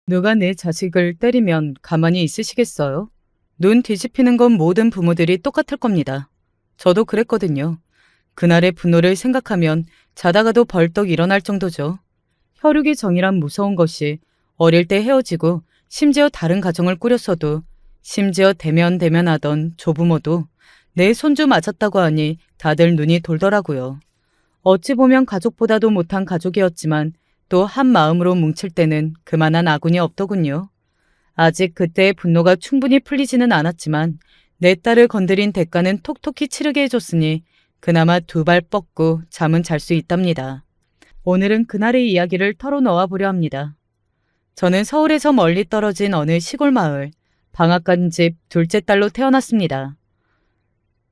누가 내 자식을 때리면 가만히 있으시겠어요? 눈 뒤집히는 건 모든 부모들이 똑같을 겁니다. 저도 그랬거든요. 그날의 분노를 생각하면 자다가도 벌떡 일어날 정도죠. 혈육의 정이란 무서운 것이 어릴 때 헤어지고 심지어 다른 가정을 꾸렸어도 심지어 대면대면하던 조부모도 내 손주 맞았다고 하니 다들 눈이 돌더라고요. 어찌 보면 가족보다도 못한 가족이었지만 또 한 마음으로 뭉칠 때는 그만한 아군이 없더군요. 아직 그때의 분노가 충분히 풀리지는 않았지만 내 딸을 건드린 대가는 톡톡히 치르게 해줬으니 그나마 두 발 뻗고 잠은 잘 수 있답니다. 오늘은 그날의 이야기를 털어놓아 보려 합니다. 저는 서울에서 멀리 떨어진 어느 시골 마을, 방앗간 집 둘째 딸로 태어났습니다.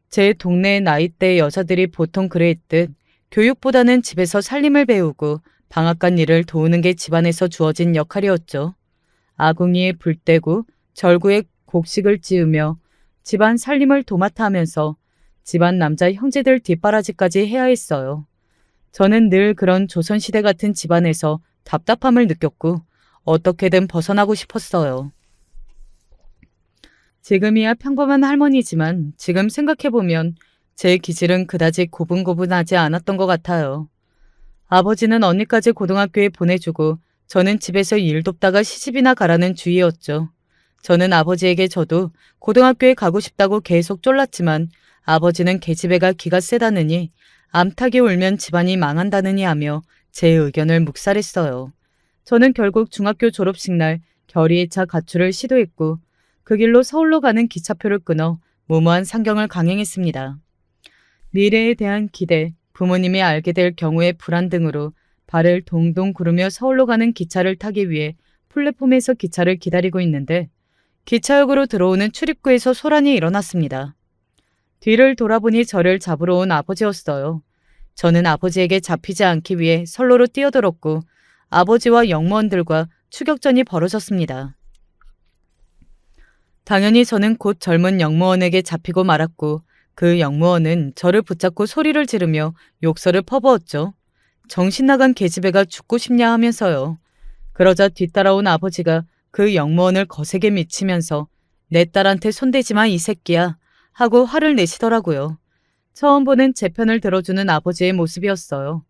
제 동네 나이대 여자들이 보통 그랬듯 교육보다는 집에서 살림을 배우고 방앗간 일을 도우는 게 집안에서 주어진 역할이었죠. 아궁이에 불 떼고 절구에 곡식을 찌우며 집안 살림을 도맡아 하면서 집안 남자 형제들 뒷바라지까지 해야 했어요. 저는 늘 그런 조선시대 같은 집안에서 답답함을 느꼈고 어떻게든 벗어나고 싶었어요. 지금이야 평범한 할머니지만 지금 생각해보면 제 기질은 그다지 고분고분하지 않았던 것 같아요. 아버지는 언니까지 고등학교에 보내주고 저는 집에서 일 돕다가 시집이나 가라는 주의였죠. 저는 아버지에게 저도 고등학교에 가고 싶다고 계속 쫄랐지만 아버지는 계집애가 기가 세다느니 암탉이 울면 집안이 망한다느니 하며 제 의견을 묵살했어요. 저는 결국 중학교 졸업식 날 결의에 차 가출을 시도했고 그 길로 서울로 가는 기차표를 끊어 무모한 상경을 강행했습니다. 미래에 대한 기대, 부모님이 알게 될 경우의 불안 등으로 발을 동동 구르며 서울로 가는 기차를 타기 위해 플랫폼에서 기차를 기다리고 있는데 기차역으로 들어오는 출입구에서 소란이 일어났습니다. 뒤를 돌아보니 저를 잡으러 온 아버지였어요. 저는 아버지에게 잡히지 않기 위해 선로로 뛰어들었고 아버지와 영무원들과 추격전이 벌어졌습니다. 당연히 저는 곧 젊은 영무원에게 잡히고 말았고 그 영무원은 저를 붙잡고 소리를 지르며 욕설을 퍼부었죠. 정신 나간 계집애가 죽고 싶냐 하면서요. 그러자 뒤따라온 아버지가 그 영무원을 거세게 미치면서 내 딸한테 손대지 마 이 새끼야 하고 화를 내시더라고요. 처음 보는 제 편을 들어주는 아버지의 모습이었어요.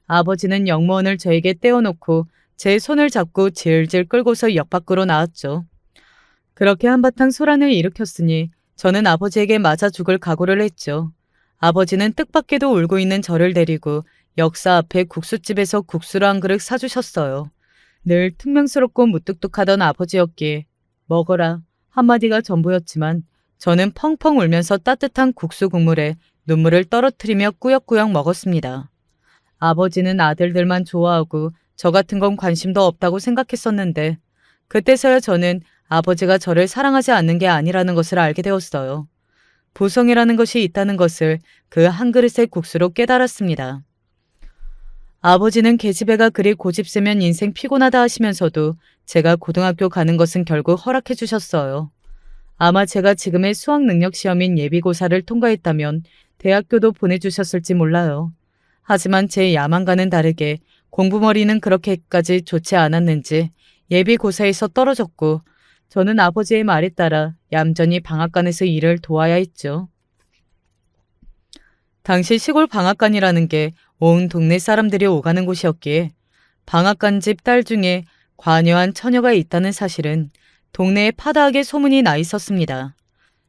아버지는 영무원을 저에게 떼어놓고 제 손을 잡고 질질 끌고서 역 밖으로 나왔죠. 그렇게 한바탕 소란을 일으켰으니 저는 아버지에게 맞아 죽을 각오를 했죠. 아버지는 뜻밖에도 울고 있는 저를 데리고 역사 앞에 국수집에서 국수를 한 그릇 사주셨어요. 늘 퉁명스럽고 무뚝뚝하던 아버지였기에 먹어라 한마디가 전부였지만 저는 펑펑 울면서 따뜻한 국수 국물에 눈물을 떨어뜨리며 꾸역꾸역 먹었습니다. 아버지는 아들들만 좋아하고 저 같은 건 관심도 없다고 생각했었는데 그때서야 저는 아버지가 저를 사랑하지 않는 게 아니라는 것을 알게 되었어요. 부성이라는 것이 있다는 것을 그 한 그릇의 국수로 깨달았습니다. 아버지는 계집애가 그리 고집세면 인생 피곤하다 하시면서도 제가 고등학교 가는 것은 결국 허락해 주셨어요. 아마 제가 지금의 수학 능력 시험인 예비고사를 통과했다면 대학교도 보내주셨을지 몰라요. 하지만 제 야망과는 다르게 공부머리는 그렇게까지 좋지 않았는지 예비고사에서 떨어졌고 저는 아버지의 말에 따라 얌전히 방앗간에서 일을 도와야 했죠. 당시 시골 방앗간이라는 게 온 동네 사람들이 오가는 곳이었기에 방앗간집 딸 중에 관여한 처녀가 있다는 사실은 동네에 파다하게 소문이 나 있었습니다.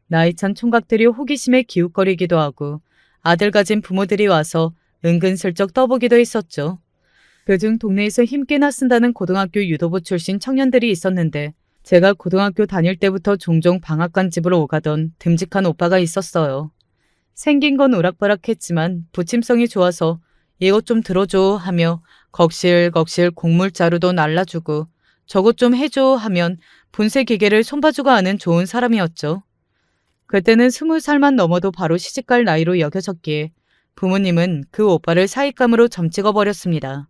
나이찬 총각들이 호기심에 기웃거리기도 하고 아들 가진 부모들이 와서 은근슬쩍 떠보기도 했었죠. 그중 동네에서 힘께나 쓴다는 고등학교 유도부 출신 청년들이 있었는데 제가 고등학교 다닐 때부터 종종 방앗간 집으로 오가던 듬직한 오빠가 있었어요. 생긴 건 우락부락했지만 부침성이 좋아서 이것 좀 들어줘 하며 걱실걱실 곡물자루도 날라주고 저것 좀 해줘 하면 분쇄 기계를 손봐주고 하는 좋은 사람이었죠. 그때는 20살만 넘어도 바로 시집갈 나이로 여겨졌기에 부모님은 그 오빠를 사윗감으로 점 찍어버렸습니다.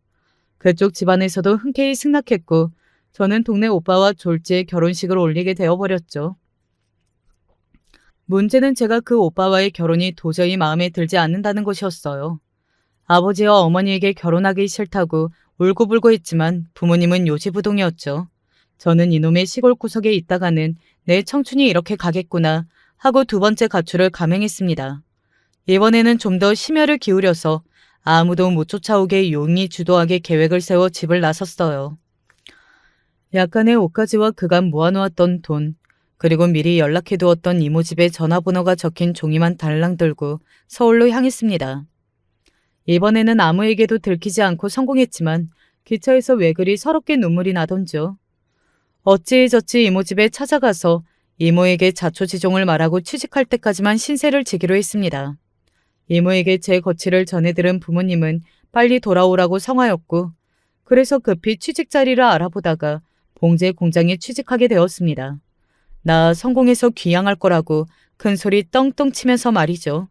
그쪽 집안에서도 흔쾌히 승낙했고 저는 동네 오빠와 졸지에 결혼식을 올리게 되어버렸죠. 문제는 제가 그 오빠와의 결혼이 도저히 마음에 들지 않는다는 것이었어요. 아버지와 어머니에게 결혼하기 싫다고 울고불고 했지만 부모님은 요지부동이었죠. 저는 이놈의 시골 구석에 있다가는 내 청춘이 이렇게 가겠구나 하고 두 번째 가출을 감행했습니다. 이번에는 좀 더 심혈을 기울여서 아무도 못 쫓아오게 용이 주도하게 계획을 세워 집을 나섰어요. 약간의 옷가지와 그간 모아놓았던 돈, 그리고 미리 연락해두었던 이모 집에 전화번호가 적힌 종이만 달랑 들고 서울로 향했습니다. 이번에는 아무에게도 들키지 않고 성공했지만 기차에서 왜 그리 서럽게 눈물이 나던지요. 어찌저찌 이모 집에 찾아가서 이모에게 자초지종을 말하고 취직할 때까지만 신세를 지기로 했습니다. 이모에게 제 거취를 전해들은 부모님은 빨리 돌아오라고 성하였고, 그래서 급히 취직 자리를 알아보다가 봉제 공장에 취직하게 되었습니다. 나 성공해서 귀향할 거라고 큰 소리 떵떵 치면서 말이죠.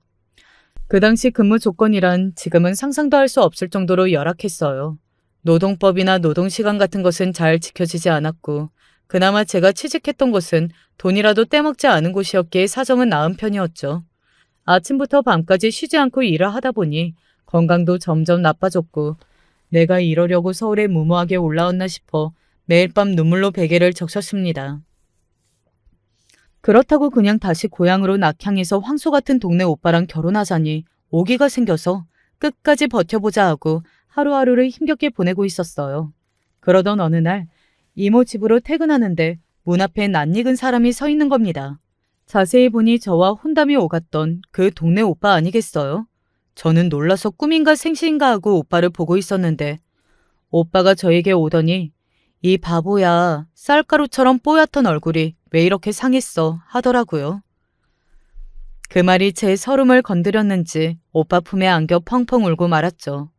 그 당시 근무 조건이란 지금은 상상도 할 수 없을 정도로 열악했어요. 노동법이나 노동시간 같은 것은 잘 지켜지지 않았고, 그나마 제가 취직했던 곳은 돈이라도 떼먹지 않은 곳이었기에 사정은 나은 편이었죠. 아침부터 밤까지 쉬지 않고 일을 하다 보니 건강도 점점 나빠졌고, 내가 이러려고 서울에 무모하게 올라왔나 싶어 매일 밤 눈물로 베개를 적셨습니다. 그렇다고 그냥 다시 고향으로 낙향해서 황소 같은 동네 오빠랑 결혼하자니 오기가 생겨서 끝까지 버텨보자 하고 하루하루를 힘겹게 보내고 있었어요. 그러던 어느 날 이모 집으로 퇴근하는데 문 앞에 낯익은 사람이 서 있는 겁니다. 자세히 보니 저와 혼담이 오갔던 그 동네 오빠 아니겠어요? 저는 놀라서 꿈인가 생시인가 하고 오빠를 보고 있었는데 오빠가 저에게 오더니 이 바보야, 쌀가루처럼 뽀얗던 얼굴이 왜 이렇게 상했어 하더라고요. 그 말이 제 서름을 건드렸는지 오빠 품에 안겨 펑펑 울고 말았죠.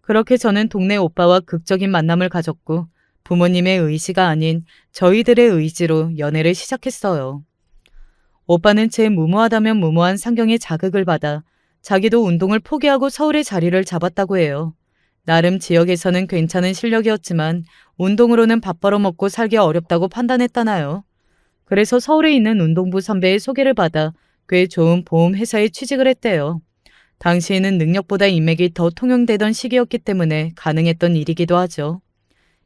그렇게 저는 동네 오빠와 극적인 만남을 가졌고 부모님의 의지가 아닌 저희들의 의지로 연애를 시작했어요. 오빠는 제 무모하다면 무모한 상경에 자극을 받아 자기도 운동을 포기하고 서울에 자리를 잡았다고 해요. 나름 지역에서는 괜찮은 실력이었지만 운동으로는 밥 벌어먹고 살기 어렵다고 판단했다나요. 그래서 서울에 있는 운동부 선배의 소개를 받아 꽤 좋은 보험회사에 취직을 했대요. 당시에는 능력보다 인맥이 더 통용되던 시기였기 때문에 가능했던 일이기도 하죠.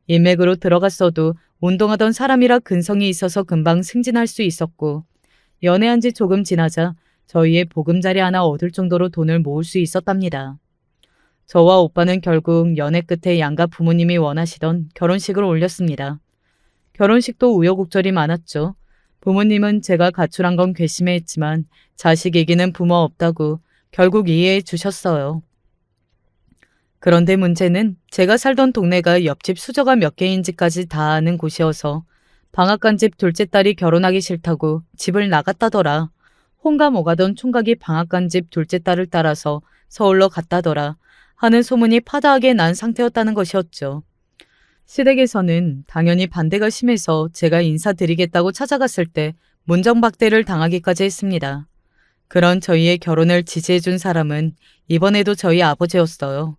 인맥으로 들어갔어도 운동하던 사람이라 근성이 있어서 금방 승진할 수 있었고, 연애한 지 조금 지나자 저희의 보금자리 하나 얻을 정도로 돈을 모을 수 있었답니다. 저와 오빠는 결국 연애 끝에 양가 부모님이 원하시던 결혼식을 올렸습니다. 결혼식도 우여곡절이 많았죠. 부모님은 제가 가출한 건 괘씸했지만 자식에게는 부모 없다고 결국 이해해 주셨어요. 그런데 문제는 제가 살던 동네가 옆집 수저가 몇 개인지까지 다 아는 곳이어서 방앗간 집 둘째 딸이 결혼하기 싫다고 집을 나갔다더라. 혼감 오가던 총각이 방앗간 집 둘째 딸을 따라서 서울로 갔다더라 하는 소문이 파다하게 난 상태였다는 것이었죠. 시댁에서는 당연히 반대가 심해서 제가 인사드리겠다고 찾아갔을 때 문정박대를 당하기까지 했습니다. 그런 저희의 결혼을 지지해준 사람은 이번에도 저희 아버지였어요.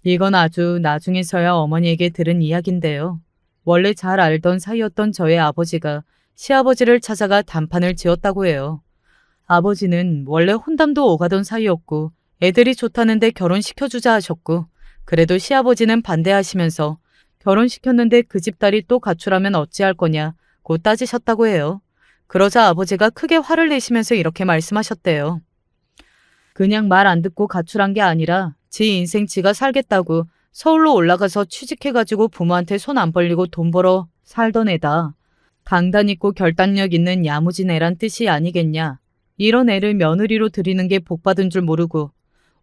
이건 아주 나중에서야 어머니에게 들은 이야기인데요. 원래 잘 알던 사이였던 저의 아버지가 시아버지를 찾아가 단판을 지었다고 해요. 아버지는 원래 혼담도 오가던 사이였고 애들이 좋다는데 결혼시켜주자 하셨고, 그래도 시아버지는 반대하시면서 결혼시켰는데 그 집 딸이 또 가출하면 어찌할 거냐고 따지셨다고 해요. 그러자 아버지가 크게 화를 내시면서 이렇게 말씀하셨대요. 그냥 말 안 듣고 가출한 게 아니라 지 인생 지가 살겠다고 서울로 올라가서 취직해가지고 부모한테 손 안 벌리고 돈 벌어 살던 애다. 강단 있고 결단력 있는 야무진 애란 뜻이 아니겠냐. 이런 애를 며느리로 들이는 게 복받은 줄 모르고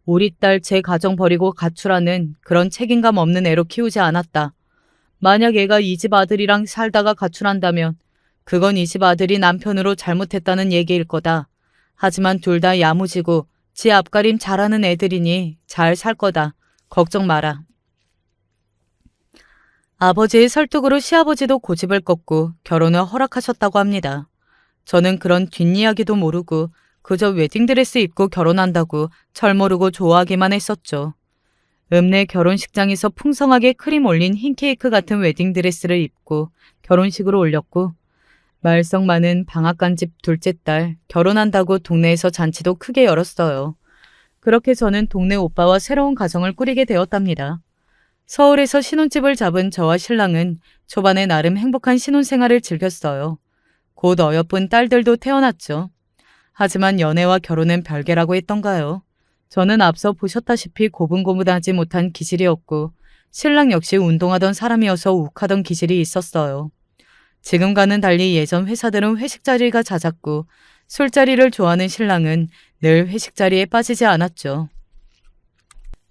우리 딸 제 가정 버리고 가출하는 그런 책임감 없는 애로 키우지 않았다. 만약 애가 이 집 아들이랑 살다가 가출한다면 그건 이 집 아들이 남편으로 잘못했다는 얘기일 거다. 하지만 둘 다 야무지고 지 앞가림 잘하는 애들이니 잘 살 거다. 걱정 마라. 아버지의 설득으로 시아버지도 고집을 꺾고 결혼을 허락하셨다고 합니다. 저는 그런 뒷이야기도 모르고 그저 웨딩드레스 입고 결혼한다고 철모르고 좋아하기만 했었죠. 읍내 결혼식장에서 풍성하게 크림 올린 흰 케이크 같은 웨딩드레스를 입고 결혼식으로 올렸고, 말썽 많은 방앗간 집 둘째 딸 결혼한다고 동네에서 잔치도 크게 열었어요. 그렇게 저는 동네 오빠와 새로운 가정을 꾸리게 되었답니다. 서울에서 신혼집을 잡은 저와 신랑은 초반에 나름 행복한 신혼생활을 즐겼어요. 곧 어여쁜 딸들도 태어났죠. 하지만 연애와 결혼은 별개라고 했던가요? 저는 앞서 보셨다시피 고분고분하지 못한 기질이었고 신랑 역시 운동하던 사람이어서 욱하던 기질이 있었어요. 지금과는 달리 예전 회사들은 회식 자리가 잦았고 술자리를 좋아하는 신랑은 늘 회식 자리에 빠지지 않았죠.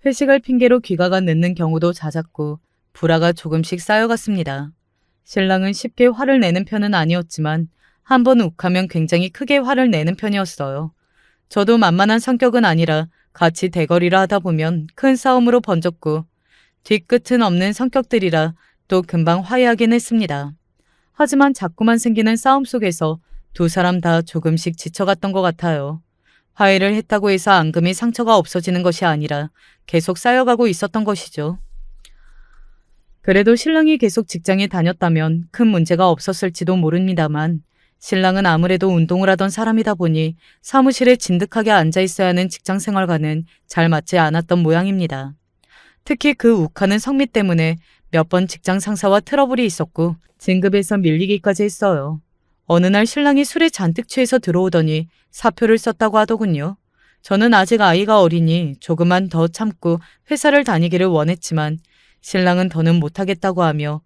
회식을 핑계로 귀가가 늦는 경우도 잦았고 불화가 조금씩 쌓여갔습니다. 신랑은 쉽게 화를 내는 편은 아니었지만 한번 욱하면 굉장히 크게 화를 내는 편이었어요. 저도 만만한 성격은 아니라 같이 대거리를 하다 보면 큰 싸움으로 번졌고 뒤끝은 없는 성격들이라 또 금방 화해하긴 했습니다. 하지만 자꾸만 생기는 싸움 속에서 두 사람 다 조금씩 지쳐갔던 것 같아요. 화해를 했다고 해서 앙금이 상처가 없어지는 것이 아니라 계속 쌓여가고 있었던 것이죠. 그래도 신랑이 계속 직장에 다녔다면 큰 문제가 없었을지도 모릅니다만 신랑은 아무래도 운동을 하던 사람이다 보니 사무실에 진득하게 앉아 있어야 하는 직장 생활과는 잘 맞지 않았던 모양입니다. 특히 그 욱하는 성미 때문에 몇 번 직장 상사와 트러블이 있었고 진급에서 밀리기까지 했어요. 어느 날 신랑이 술에 잔뜩 취해서 들어오더니 사표를 썼다고 하더군요. 저는 아직 아이가 어리니 조금만 더 참고 회사를 다니기를 원했지만 신랑은 더는 못하겠다고 하며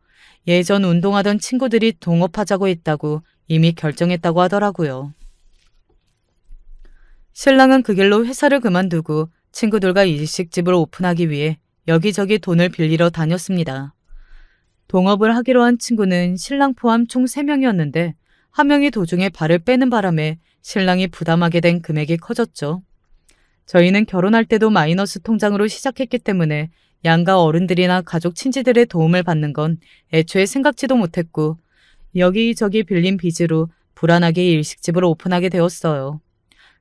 예전 운동하던 친구들이 동업하자고 했다고 이미 결정했다고 하더라고요. 신랑은 그 길로 회사를 그만두고 친구들과 일식집을 오픈하기 위해 여기저기 돈을 빌리러 다녔습니다. 동업을 하기로 한 친구는 신랑 포함 총 3명이었는데 한 명이 도중에 발을 빼는 바람에 신랑이 부담하게 된 금액이 커졌죠. 저희는 결혼할 때도 마이너스 통장으로 시작했기 때문에 양가 어른들이나 가족 친지들의 도움을 받는 건 애초에 생각지도 못했고 여기저기 빌린 빚으로 불안하게 일식집을 오픈하게 되었어요.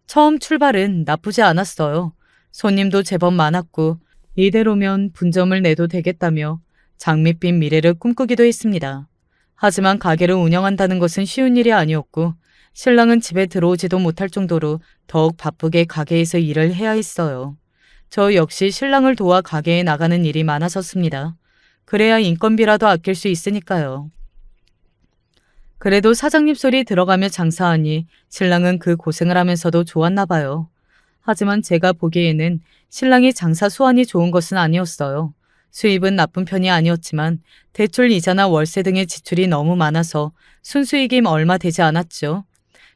처음 출발은 나쁘지 않았어요. 손님도 제법 많았고 이대로면 분점을 내도 되겠다며 장밋빛 미래를 꿈꾸기도 했습니다. 하지만 가게를 운영한다는 것은 쉬운 일이 아니었고 신랑은 집에 들어오지도 못할 정도로 더욱 바쁘게 가게에서 일을 해야 했어요. 저 역시 신랑을 도와 가게에 나가는 일이 많아졌습니다. 그래야 인건비라도 아낄 수 있으니까요. 그래도 사장님 소리 들어가며 장사하니 신랑은 그 고생을 하면서도 좋았나 봐요. 하지만 제가 보기에는 신랑이 장사 수완이 좋은 것은 아니었어요. 수입은 나쁜 편이 아니었지만 대출 이자나 월세 등의 지출이 너무 많아서 순수익이 얼마 되지 않았죠.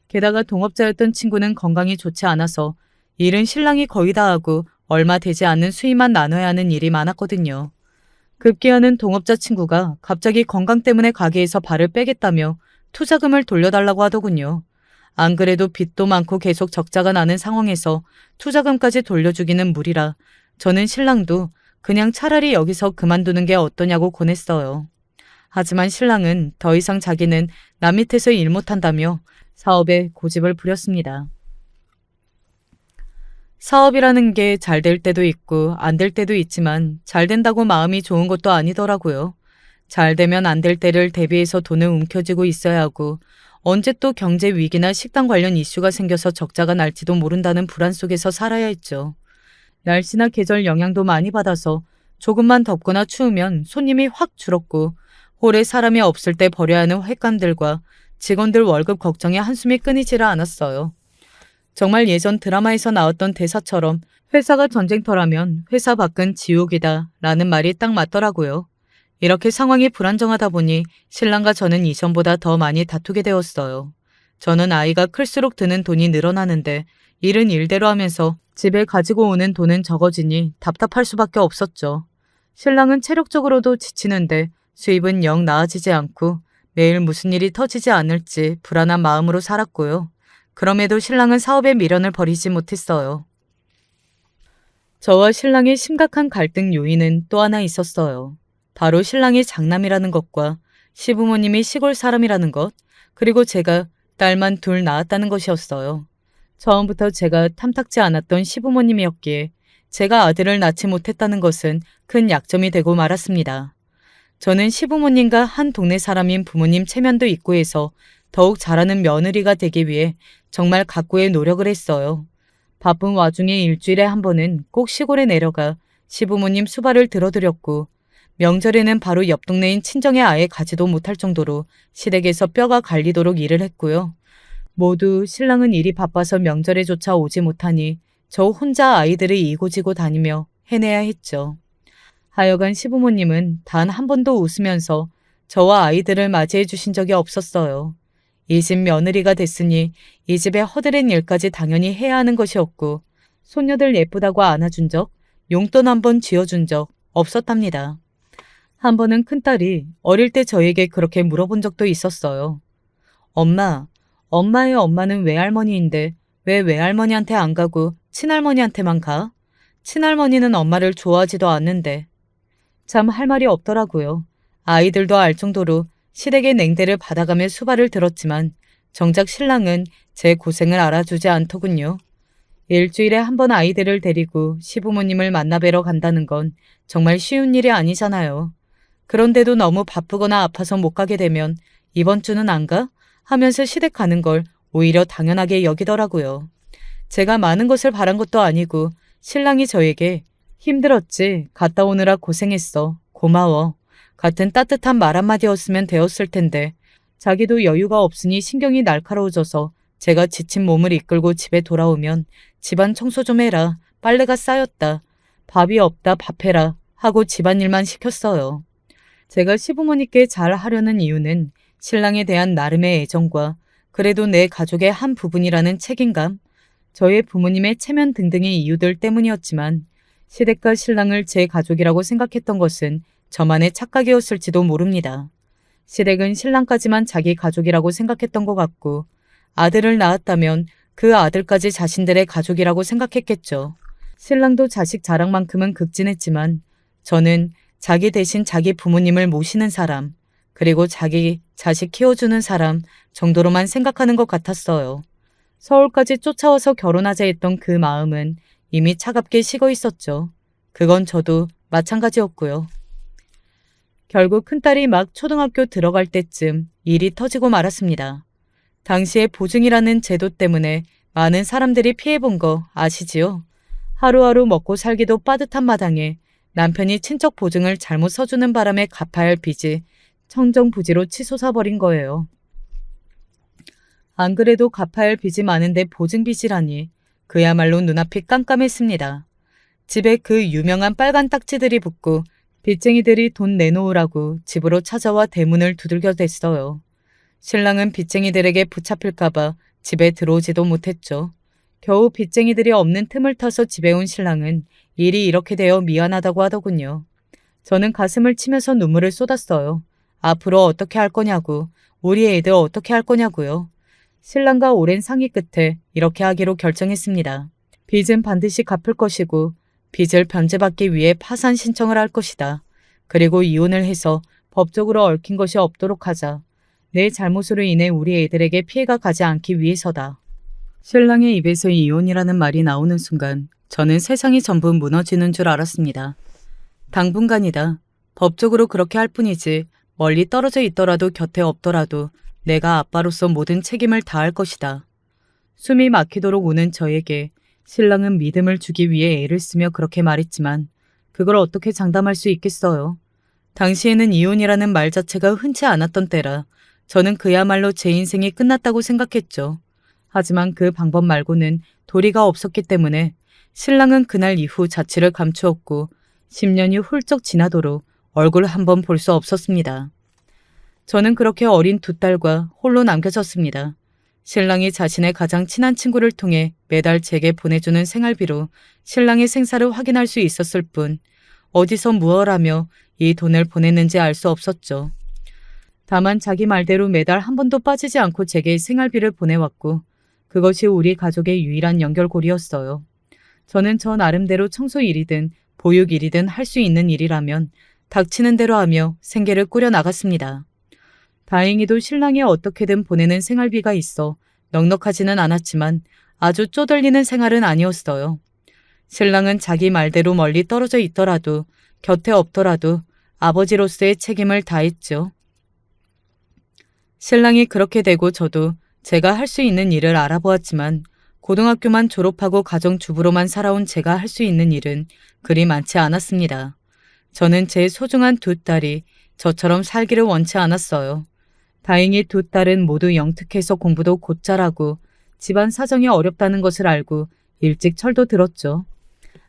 게다가 동업자였던 친구는 건강이 좋지 않아서 일은 신랑이 거의 다 하고 얼마 되지 않는 수입만 나눠야 하는 일이 많았거든요. 급기야는 동업자 친구가 갑자기 건강 때문에 가게에서 발을 빼겠다며 투자금을 돌려달라고 하더군요. 안 그래도 빚도 많고 계속 적자가 나는 상황에서 투자금까지 돌려주기는 무리라 저는 신랑도 그냥 차라리 여기서 그만두는 게 어떠냐고 권했어요. 하지만 신랑은 더 이상 자기는 남 밑에서 일 못한다며 사업에 고집을 부렸습니다. 사업이라는 게 잘 될 때도 있고 안 될 때도 있지만 잘 된다고 마음이 좋은 것도 아니더라고요. 잘 되면 안 될 때를 대비해서 돈을 움켜쥐고 있어야 하고 언제 또 경제 위기나 식당 관련 이슈가 생겨서 적자가 날지도 모른다는 불안 속에서 살아야 했죠. 날씨나 계절 영향도 많이 받아서 조금만 덥거나 추우면 손님이 확 줄었고 홀에 사람이 없을 때 벌여야 하는 횟감들과 직원들 월급 걱정에 한숨이 끊이지를 않았어요. 정말 예전 드라마에서 나왔던 대사처럼 회사가 전쟁터라면 회사 밖은 지옥이다 라는 말이 딱 맞더라고요. 이렇게 상황이 불안정하다 보니 신랑과 저는 이전보다 더 많이 다투게 되었어요. 저는 아이가 클수록 드는 돈이 늘어나는데 일은 일대로 하면서 집에 가지고 오는 돈은 적어지니 답답할 수밖에 없었죠. 신랑은 체력적으로도 지치는데 수입은 영 나아지지 않고 매일 무슨 일이 터지지 않을지 불안한 마음으로 살았고요. 그럼에도 신랑은 사업에 미련을 버리지 못했어요. 저와 신랑의 심각한 갈등 요인은 또 하나 있었어요. 바로 신랑이 장남이라는 것과 시부모님이 시골 사람이라는 것, 그리고 제가 딸만 둘 낳았다는 것이었어요. 처음부터 제가 탐탁지 않았던 시부모님이었기에 제가 아들을 낳지 못했다는 것은 큰 약점이 되고 말았습니다. 저는 시부모님과 한 동네 사람인 부모님 체면도 있고 해서 더욱 잘하는 며느리가 되기 위해 정말 각고의 노력을 했어요. 바쁜 와중에 일주일에 한 번은 꼭 시골에 내려가 시부모님 수발을 들어드렸고 명절에는 바로 옆 동네인 친정에 아예 가지도 못할 정도로 시댁에서 뼈가 갈리도록 일을 했고요. 모두 신랑은 일이 바빠서 명절에조차 오지 못하니 저 혼자 아이들을 이고지고 다니며 해내야 했죠. 하여간 시부모님은 단 한 번도 웃으면서 저와 아이들을 맞이해 주신 적이 없었어요. 이 집 며느리가 됐으니 이 집의 허드렛 일까지 당연히 해야 하는 것이었고 손녀들 예쁘다고 안아준 적, 용돈 한 번 쥐어준 적 없었답니다. 한 번은 큰딸이 어릴 때 저에게 그렇게 물어본 적도 있었어요. 엄마, 엄마의 엄마는 외할머니인데 왜 외할머니한테 안 가고 친할머니한테만 가? 친할머니는 엄마를 좋아하지도 않는데. 참 할 말이 없더라고요. 아이들도 알 정도로 시댁의 냉대를 받아가며 수발을 들었지만 정작 신랑은 제 고생을 알아주지 않더군요. 일주일에 한 번 아이들을 데리고 시부모님을 만나뵈러 간다는 건 정말 쉬운 일이 아니잖아요. 그런데도 너무 바쁘거나 아파서 못 가게 되면 이번 주는 안 가? 하면서 시댁 가는 걸 오히려 당연하게 여기더라고요. 제가 많은 것을 바란 것도 아니고 신랑이 저에게 힘들었지, 갔다 오느라 고생했어, 고마워 같은 따뜻한 말 한마디였으면 되었을 텐데 자기도 여유가 없으니 신경이 날카로워져서 제가 지친 몸을 이끌고 집에 돌아오면 집안 청소 좀 해라, 빨래가 쌓였다, 밥이 없다, 밥해라 하고 집안일만 시켰어요. 제가 시부모님께 잘 하려는 이유는 신랑에 대한 나름의 애정과 그래도 내 가족의 한 부분이라는 책임감, 저의 부모님의 체면 등등의 이유들 때문이었지만 시댁과 신랑을 제 가족이라고 생각했던 것은 저만의 착각이었을지도 모릅니다. 시댁은 신랑까지만 자기 가족이라고 생각했던 것 같고 아들을 낳았다면 그 아들까지 자신들의 가족이라고 생각했겠죠. 신랑도 자식 자랑만큼은 극진했지만 저는 자기 대신 자기 부모님을 모시는 사람, 그리고 자기 자식 키워주는 사람 정도로만 생각하는 것 같았어요. 서울까지 쫓아와서 결혼하자 했던 그 마음은 이미 차갑게 식어 있었죠. 그건 저도 마찬가지였고요. 결국 큰딸이 막 초등학교 들어갈 때쯤 일이 터지고 말았습니다. 당시에 보증이라는 제도 때문에 많은 사람들이 피해본 거 아시지요? 하루하루 먹고 살기도 빠듯한 마당에 남편이 친척 보증을 잘못 써주는 바람에 갚아야 할 빚이 청정부지로 치솟아버린 거예요. 안 그래도 갚아야 할 빚이 많은데 보증빚이라니 그야말로 눈앞이 깜깜했습니다. 집에 그 유명한 빨간 딱지들이 붙고 빚쟁이들이 돈 내놓으라고 집으로 찾아와 대문을 두들겨 댔어요. 신랑은 빚쟁이들에게 붙잡힐까봐 집에 들어오지도 못했죠. 겨우 빚쟁이들이 없는 틈을 타서 집에 온 신랑은 일이 이렇게 되어 미안하다고 하더군요. 저는 가슴을 치면서 눈물을 쏟았어요. 앞으로 어떻게 할 거냐고, 우리 애들 어떻게 할 거냐고요. 신랑과 오랜 상의 끝에 이렇게 하기로 결정했습니다. 빚은 반드시 갚을 것이고 빚을 변제받기 위해 파산 신청을 할 것이다. 그리고 이혼을 해서 법적으로 얽힌 것이 없도록 하자. 내 잘못으로 인해 우리 애들에게 피해가 가지 않기 위해서다. 신랑의 입에서 이혼이라는 말이 나오는 순간 저는 세상이 전부 무너지는 줄 알았습니다. 당분간이다. 법적으로 그렇게 할 뿐이지 멀리 떨어져 있더라도 곁에 없더라도 내가 아빠로서 모든 책임을 다할 것이다. 숨이 막히도록 우는 저에게 신랑은 믿음을 주기 위해 애를 쓰며 그렇게 말했지만 그걸 어떻게 장담할 수 있겠어요. 당시에는 이혼이라는 말 자체가 흔치 않았던 때라 저는 그야말로 제 인생이 끝났다고 생각했죠. 하지만 그 방법 말고는 도리가 없었기 때문에 신랑은 그날 이후 자취를 감추었고 10년이 훌쩍 지나도록 얼굴 한번 볼 수 없었습니다. 저는 그렇게 어린 두 딸과 홀로 남겨졌습니다. 신랑이 자신의 가장 친한 친구를 통해 매달 제게 보내주는 생활비로 신랑의 생사를 확인할 수 있었을 뿐 어디서 무엇 하며 이 돈을 보냈는지 알 수 없었죠. 다만 자기 말대로 매달 한 번도 빠지지 않고 제게 생활비를 보내왔고 그것이 우리 가족의 유일한 연결고리였어요. 저는 저 나름대로 청소 일이든 보육 일이든 할 수 있는 일이라면 닥치는 대로 하며 생계를 꾸려 나갔습니다. 다행히도 신랑이 어떻게든 보내는 생활비가 있어 넉넉하지는 않았지만 아주 쪼들리는 생활은 아니었어요. 신랑은 자기 말대로 멀리 떨어져 있더라도 곁에 없더라도 아버지로서의 책임을 다했죠. 신랑이 그렇게 되고 저도 제가 할 수 있는 일을 알아보았지만 고등학교만 졸업하고 가정주부로만 살아온 제가 할 수 있는 일은 그리 많지 않았습니다. 저는 제 소중한 두 딸이 저처럼 살기를 원치 않았어요. 다행히 두 딸은 모두 영특해서 공부도 곧 잘하고 집안 사정이 어렵다는 것을 알고 일찍 철도 들었죠.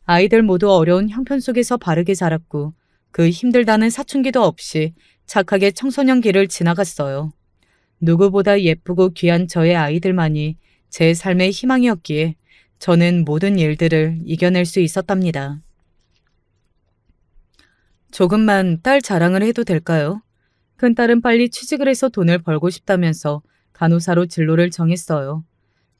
아이들 모두 어려운 형편 속에서 바르게 자랐고 그 힘들다는 사춘기도 없이 착하게 청소년기를 지나갔어요. 누구보다 예쁘고 귀한 저의 아이들만이 제 삶의 희망이었기에 저는 모든 일들을 이겨낼 수 있었답니다. 조금만 딸 자랑을 해도 될까요? 큰딸은 빨리 취직을 해서 돈을 벌고 싶다면서 간호사로 진로를 정했어요.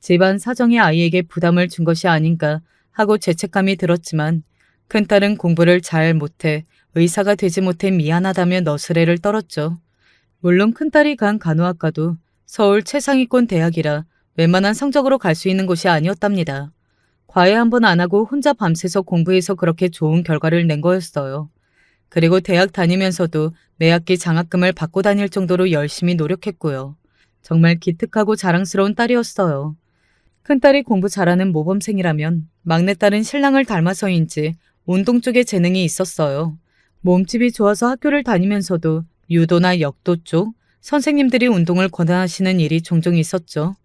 집안 사정이 아이에게 부담을 준 것이 아닌가 하고 죄책감이 들었지만 큰딸은 공부를 잘 못해 의사가 되지 못해 미안하다며 너스레를 떨었죠. 물론 큰딸이 간 간호학과도 서울 최상위권 대학이라 웬만한 성적으로 갈 수 있는 곳이 아니었답니다. 과외 한 번 안 하고 혼자 밤새서 공부해서 그렇게 좋은 결과를 낸 거였어요. 그리고 대학 다니면서도 매학기 장학금을 받고 다닐 정도로 열심히 노력했고요. 정말 기특하고 자랑스러운 딸이었어요. 큰딸이 공부 잘하는 모범생이라면 막내딸은 신랑을 닮아서인지 운동 쪽에 재능이 있었어요. 몸집이 좋아서 학교를 다니면서도 유도나 역도 쪽 선생님들이 운동을 권하시는 일이 종종 있었죠.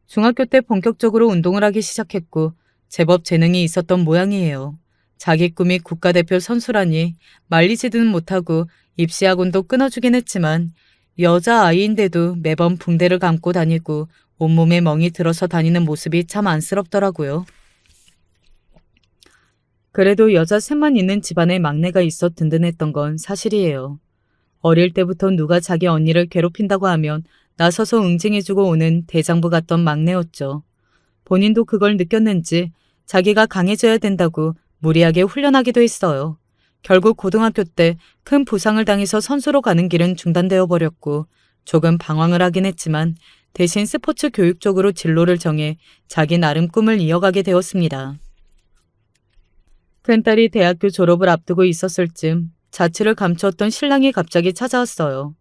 중학교 때 본격적으로 운동을 하기 시작했고 제법 재능이 있었던 모양이에요. 자기 꿈이 국가대표 선수라니 말리지는 못하고 입시학원도 끊어주긴 했지만 여자아이인데도 매번 붕대를 감고 다니고 온몸에 멍이 들어서 다니는 모습이 참 안쓰럽더라고요. 그래도 여자 셋만 있는 집안에 막내가 있어 든든했던 건 사실이에요. 어릴 때부터 누가 자기 언니를 괴롭힌다고 하면 나서서 응징해주고 오는 대장부 같던 막내였죠. 본인도 그걸 느꼈는지 자기가 강해져야 된다고 무리하게 훈련하기도 했어요. 결국 고등학교 때 큰 부상을 당해서 선수로 가는 길은 중단되어 버렸고 조금 방황을 하긴 했지만 대신 스포츠 교육 쪽으로 진로를 정해 자기 나름 꿈을 이어가게 되었습니다. 큰딸이 대학교 졸업을 앞두고 있었을 즈음 자취를 감추었던 신랑이 갑자기 찾아왔어요.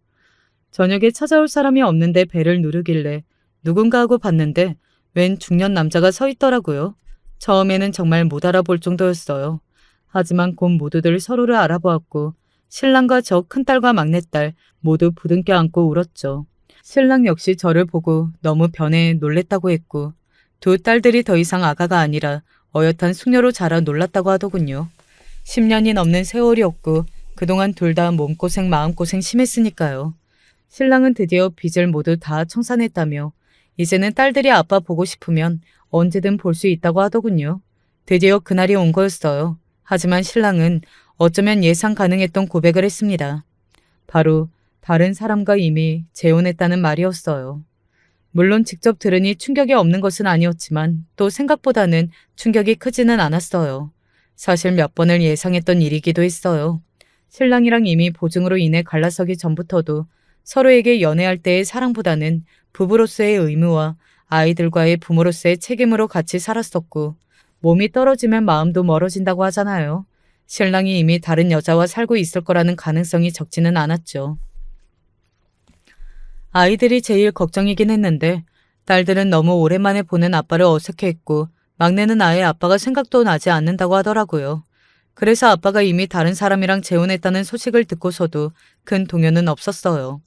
저녁에 찾아올 사람이 없는데 배를 누르길래 누군가 하고 봤는데 웬 중년 남자가 서 있더라고요. 처음에는 정말 못 알아볼 정도였어요. 하지만 곧 모두들 서로를 알아보았고 신랑과 저 큰딸과 막내딸 모두 부둥켜 안고 울었죠. 신랑 역시 저를 보고 너무 변해 놀랬다고 했고 두 딸들이 더 이상 아가가 아니라 어엿한 숙녀로 자라 놀랐다고 하더군요. 10년이 넘는 세월이었고 그동안 둘 다 몸고생 마음고생 심했으니까요. 신랑은 드디어 빚을 모두 다 청산했다며 이제는 딸들이 아빠 보고 싶으면 언제든 볼 수 있다고 하더군요. 드디어 그날이 온 거였어요. 하지만 신랑은 어쩌면 예상 가능했던 고백을 했습니다. 바로 다른 사람과 이미 재혼했다는 말이었어요. 물론 직접 들으니 충격이 없는 것은 아니었지만 또 생각보다는 충격이 크지는 않았어요. 사실 몇 번을 예상했던 일이기도 했어요. 신랑이랑 이미 보증으로 인해 갈라서기 전부터도 서로에게 연애할 때의 사랑보다는 부부로서의 의무와 아이들과의 부모로서의 책임으로 같이 살았었고 몸이 떨어지면 마음도 멀어진다고 하잖아요. 신랑이 이미 다른 여자와 살고 있을 거라는 가능성이 적지는 않았죠. 아이들이 제일 걱정이긴 했는데 딸들은 너무 오랜만에 보는 아빠를 어색해했고 막내는 아예 아빠가 생각도 나지 않는다고 하더라고요. 그래서 아빠가 이미 다른 사람이랑 재혼했다는 소식을 듣고서도 큰 동요는 없었어요.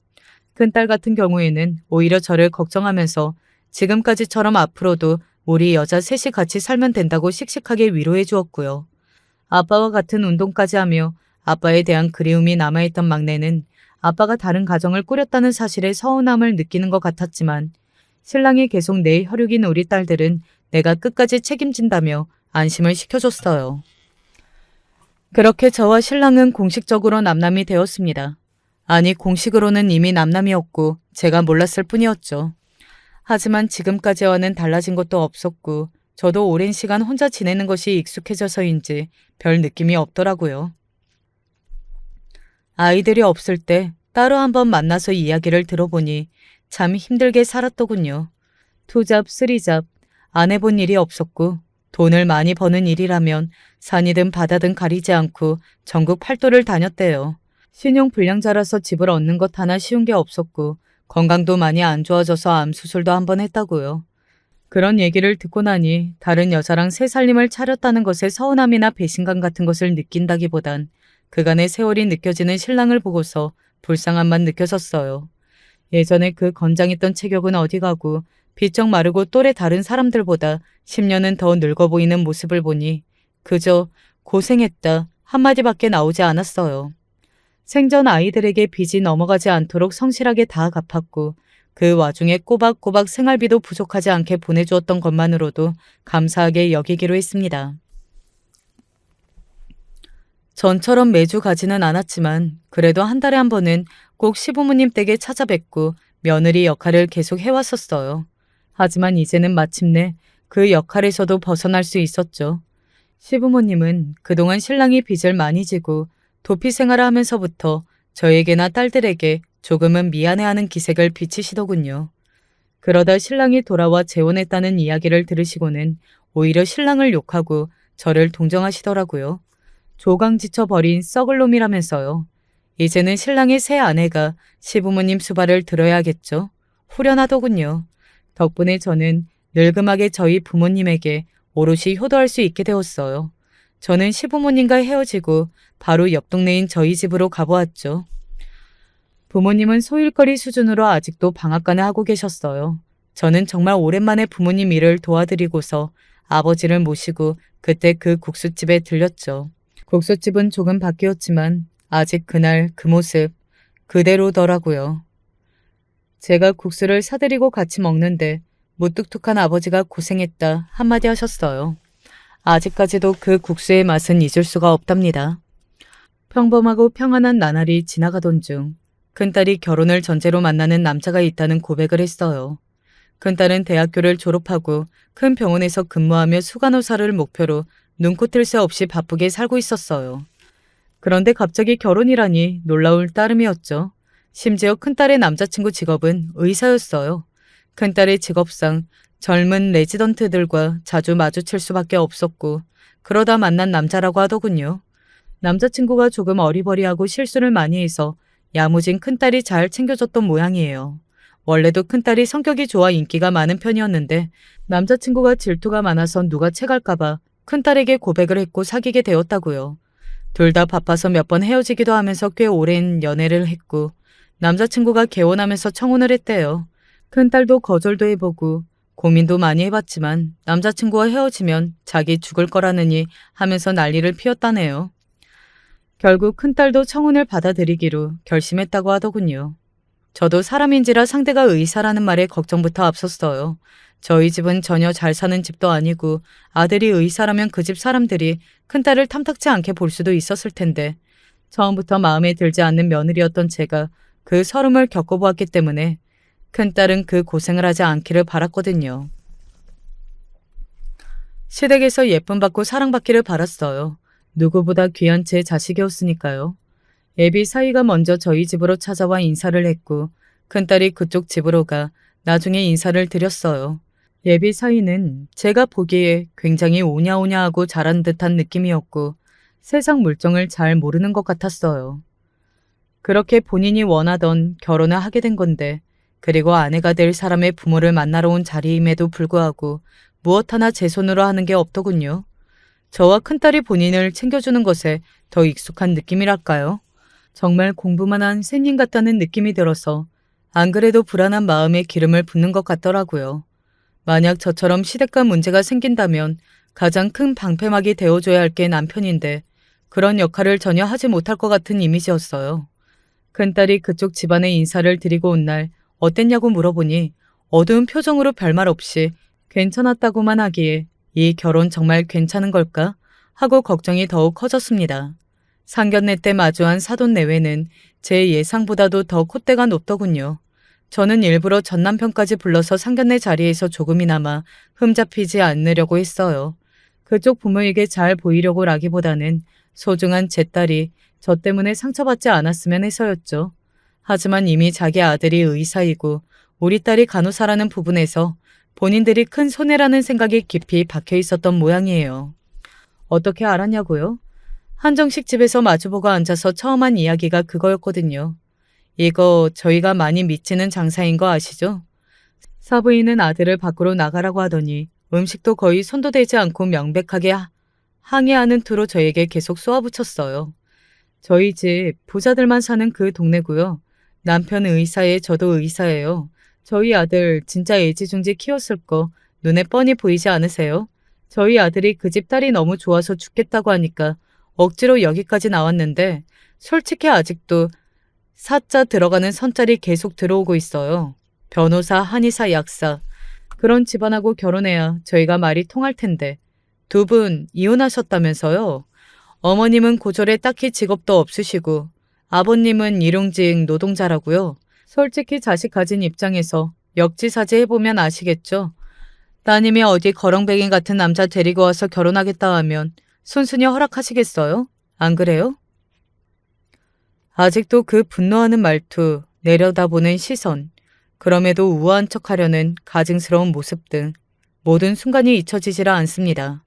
큰딸 같은 경우에는 오히려 저를 걱정하면서 지금까지처럼 앞으로도 우리 여자 셋이 같이 살면 된다고 씩씩하게 위로해 주었고요. 아빠와 같은 운동까지 하며 아빠에 대한 그리움이 남아있던 막내는 아빠가 다른 가정을 꾸렸다는 사실에 서운함을 느끼는 것 같았지만 신랑이 계속 내 혈육인 우리 딸들은 내가 끝까지 책임진다며 안심을 시켜줬어요. 그렇게 저와 신랑은 공식적으로 남남이 되었습니다. 아니 공식으로는 이미 남남이었고 제가 몰랐을 뿐이었죠. 하지만 지금까지와는 달라진 것도 없었고 저도 오랜 시간 혼자 지내는 것이 익숙해져서인지 별 느낌이 없더라고요. 아이들이 없을 때 따로 한번 만나서 이야기를 들어보니 참 힘들게 살았더군요. 투잡, 쓰리잡, 안 해본 일이 없었고 돈을 많이 버는 일이라면 산이든 바다든 가리지 않고 전국 팔도를 다녔대요. 신용 불량자라서 집을 얻는 것 하나 쉬운 게 없었고 건강도 많이 안 좋아져서 암 수술도 한번 했다고요. 그런 얘기를 듣고 나니 다른 여자랑 새 살림을 차렸다는 것에 서운함이나 배신감 같은 것을 느낀다기보단 그간의 세월이 느껴지는 신랑을 보고서 불쌍함만 느껴졌어요. 예전에 그 건장했던 체격은 어디 가고 비쩍 마르고 또래 다른 사람들보다 10년은 더 늙어 보이는 모습을 보니 그저 고생했다 한마디밖에 나오지 않았어요. 생전 아이들에게 빚이 넘어가지 않도록 성실하게 다 갚았고 그 와중에 꼬박꼬박 생활비도 부족하지 않게 보내주었던 것만으로도 감사하게 여기기로 했습니다. 전처럼 매주 가지는 않았지만 그래도 한 달에 한 번은 꼭 시부모님 댁에 찾아뵙고 며느리 역할을 계속 해왔었어요. 하지만 이제는 마침내 그 역할에서도 벗어날 수 있었죠. 시부모님은 그동안 신랑이 빚을 많이 지고 도피 생활을 하면서부터 저에게나 딸들에게 조금은 미안해하는 기색을 비치시더군요. 그러다 신랑이 돌아와 재혼했다는 이야기를 들으시고는 오히려 신랑을 욕하고 저를 동정하시더라고요. 조강지쳐 버린 썩을 놈이라면서요. 이제는 신랑의 새 아내가 시부모님 수발을 들어야겠죠. 후련하더군요. 덕분에 저는 늙음하게 저희 부모님에게 오롯이 효도할 수 있게 되었어요. 저는 시부모님과 헤어지고 바로 옆 동네인 저희 집으로 가보았죠. 부모님은 소일거리 수준으로 아직도 방앗간을 하고 계셨어요. 저는 정말 오랜만에 부모님 일을 도와드리고서 아버지를 모시고 그때 그 국수집에 들렸죠. 국수집은 조금 바뀌었지만 아직 그날 그 모습 그대로더라고요. 제가 국수를 사드리고 같이 먹는데 무뚝뚝한 아버지가 고생했다 한마디 하셨어요. 아직까지도 그 국수의 맛은 잊을 수가 없답니다. 평범하고 평안한 나날이 지나가던 중 큰딸이 결혼을 전제로 만나는 남자가 있다는 고백을 했어요. 큰딸은 대학교를 졸업하고 큰 병원에서 근무하며 수간호사를 목표로 눈코 뜰 새 없이 바쁘게 살고 있었어요. 그런데 갑자기 결혼이라니 놀라울 따름이었죠. 심지어 큰딸의 남자친구 직업은 의사였어요. 큰딸의 직업상 젊은 레지던트들과 자주 마주칠 수밖에 없었고 그러다 만난 남자라고 하더군요. 남자친구가 조금 어리버리하고 실수를 많이 해서 야무진 큰딸이 잘 챙겨줬던 모양이에요. 원래도 큰딸이 성격이 좋아 인기가 많은 편이었는데 남자친구가 질투가 많아서 누가 채갈까봐 큰딸에게 고백을 했고 사귀게 되었다고요. 둘 다 바빠서 몇 번 헤어지기도 하면서 꽤 오랜 연애를 했고 남자친구가 개원하면서 청혼을 했대요. 큰딸도 거절도 해보고 고민도 많이 해봤지만 남자친구와 헤어지면 자기 죽을 거라느니 하면서 난리를 피웠다네요. 결국 큰딸도 청혼을 받아들이기로 결심했다고 하더군요. 저도 사람인지라 상대가 의사라는 말에 걱정부터 앞섰어요. 저희 집은 전혀 잘 사는 집도 아니고 아들이 의사라면 그 집 사람들이 큰딸을 탐탁치 않게 볼 수도 있었을 텐데 처음부터 마음에 들지 않는 며느리였던 제가 그 서름을 겪어보았기 때문에 큰딸은 그 고생을 하지 않기를 바랐거든요. 시댁에서 예쁨 받고 사랑받기를 바랐어요. 누구보다 귀한 제 자식이었으니까요. 애비 사위가 먼저 저희 집으로 찾아와 인사를 했고 큰딸이 그쪽 집으로 가 나중에 인사를 드렸어요. 예비 사위는 제가 보기에 굉장히 오냐오냐하고 잘한 듯한 느낌이었고 세상 물정을 잘 모르는 것 같았어요. 그렇게 본인이 원하던 결혼을 하게 된 건데 그리고 아내가 될 사람의 부모를 만나러 온 자리임에도 불구하고 무엇 하나 제 손으로 하는 게 없더군요. 저와 큰딸이 본인을 챙겨주는 것에 더 익숙한 느낌이랄까요? 정말 공부만 한仙님 같다는 느낌이 들어서 안 그래도 불안한 마음에 기름을 붓는 것 같더라고요. 만약 저처럼 시댁과 문제가 생긴다면 가장 큰 방패막이 되어줘야 할 게 남편인데 그런 역할을 전혀 하지 못할 것 같은 이미지였어요. 큰딸이 그쪽 집안에 인사를 드리고 온 날 어땠냐고 물어보니 어두운 표정으로 별말 없이 괜찮았다고만 하기에 이 결혼 정말 괜찮은 걸까 하고 걱정이 더욱 커졌습니다. 상견례 때 마주한 사돈 내외는 제 예상보다도 더 콧대가 높더군요. 저는 일부러 전남편까지 불러서 상견례 자리에서 조금이나마 흠잡히지 않으려고 했어요. 그쪽 부모에게 잘 보이려고라기보다는 소중한 제 딸이 저 때문에 상처받지 않았으면 해서였죠. 하지만 이미 자기 아들이 의사이고 우리 딸이 간호사라는 부분에서 본인들이 큰 손해라는 생각이 깊이 박혀 있었던 모양이에요. 어떻게 알았냐고요? 한정식 집에서 마주보고 앉아서 처음 한 이야기가 그거였거든요. 이거 저희가 많이 미치는 장사인 거 아시죠? 사부인은 아들을 밖으로 나가라고 하더니 음식도 거의 손도 대지 않고 명백하게 항의하는 투로 저에게 계속 쏘아붙였어요. 저희 집 부자들만 사는 그 동네고요. 남편 의사에 저도 의사예요. 저희 아들 진짜 애지중지 키웠을 거 눈에 뻔히 보이지 않으세요? 저희 아들이 그 집 딸이 너무 좋아서 죽겠다고 하니까 억지로 여기까지 나왔는데 솔직히 아직도 사자 들어가는 선짤이 계속 들어오고 있어요. 변호사, 한의사, 약사. 그런 집안하고 결혼해야 저희가 말이 통할 텐데. 두 분 이혼하셨다면서요? 어머님은 고졸에 딱히 직업도 없으시고 아버님은 일용직 노동자라고요. 솔직히 자식 가진 입장에서 역지사지 해보면 아시겠죠? 따님이 어디 거렁뱅이 같은 남자 데리고 와서 결혼하겠다 하면 순순히 허락하시겠어요? 안 그래요? 아직도 그 분노하는 말투, 내려다보는 시선, 그럼에도 우아한 척하려는 가증스러운 모습 등 모든 순간이 잊혀지지라 않습니다.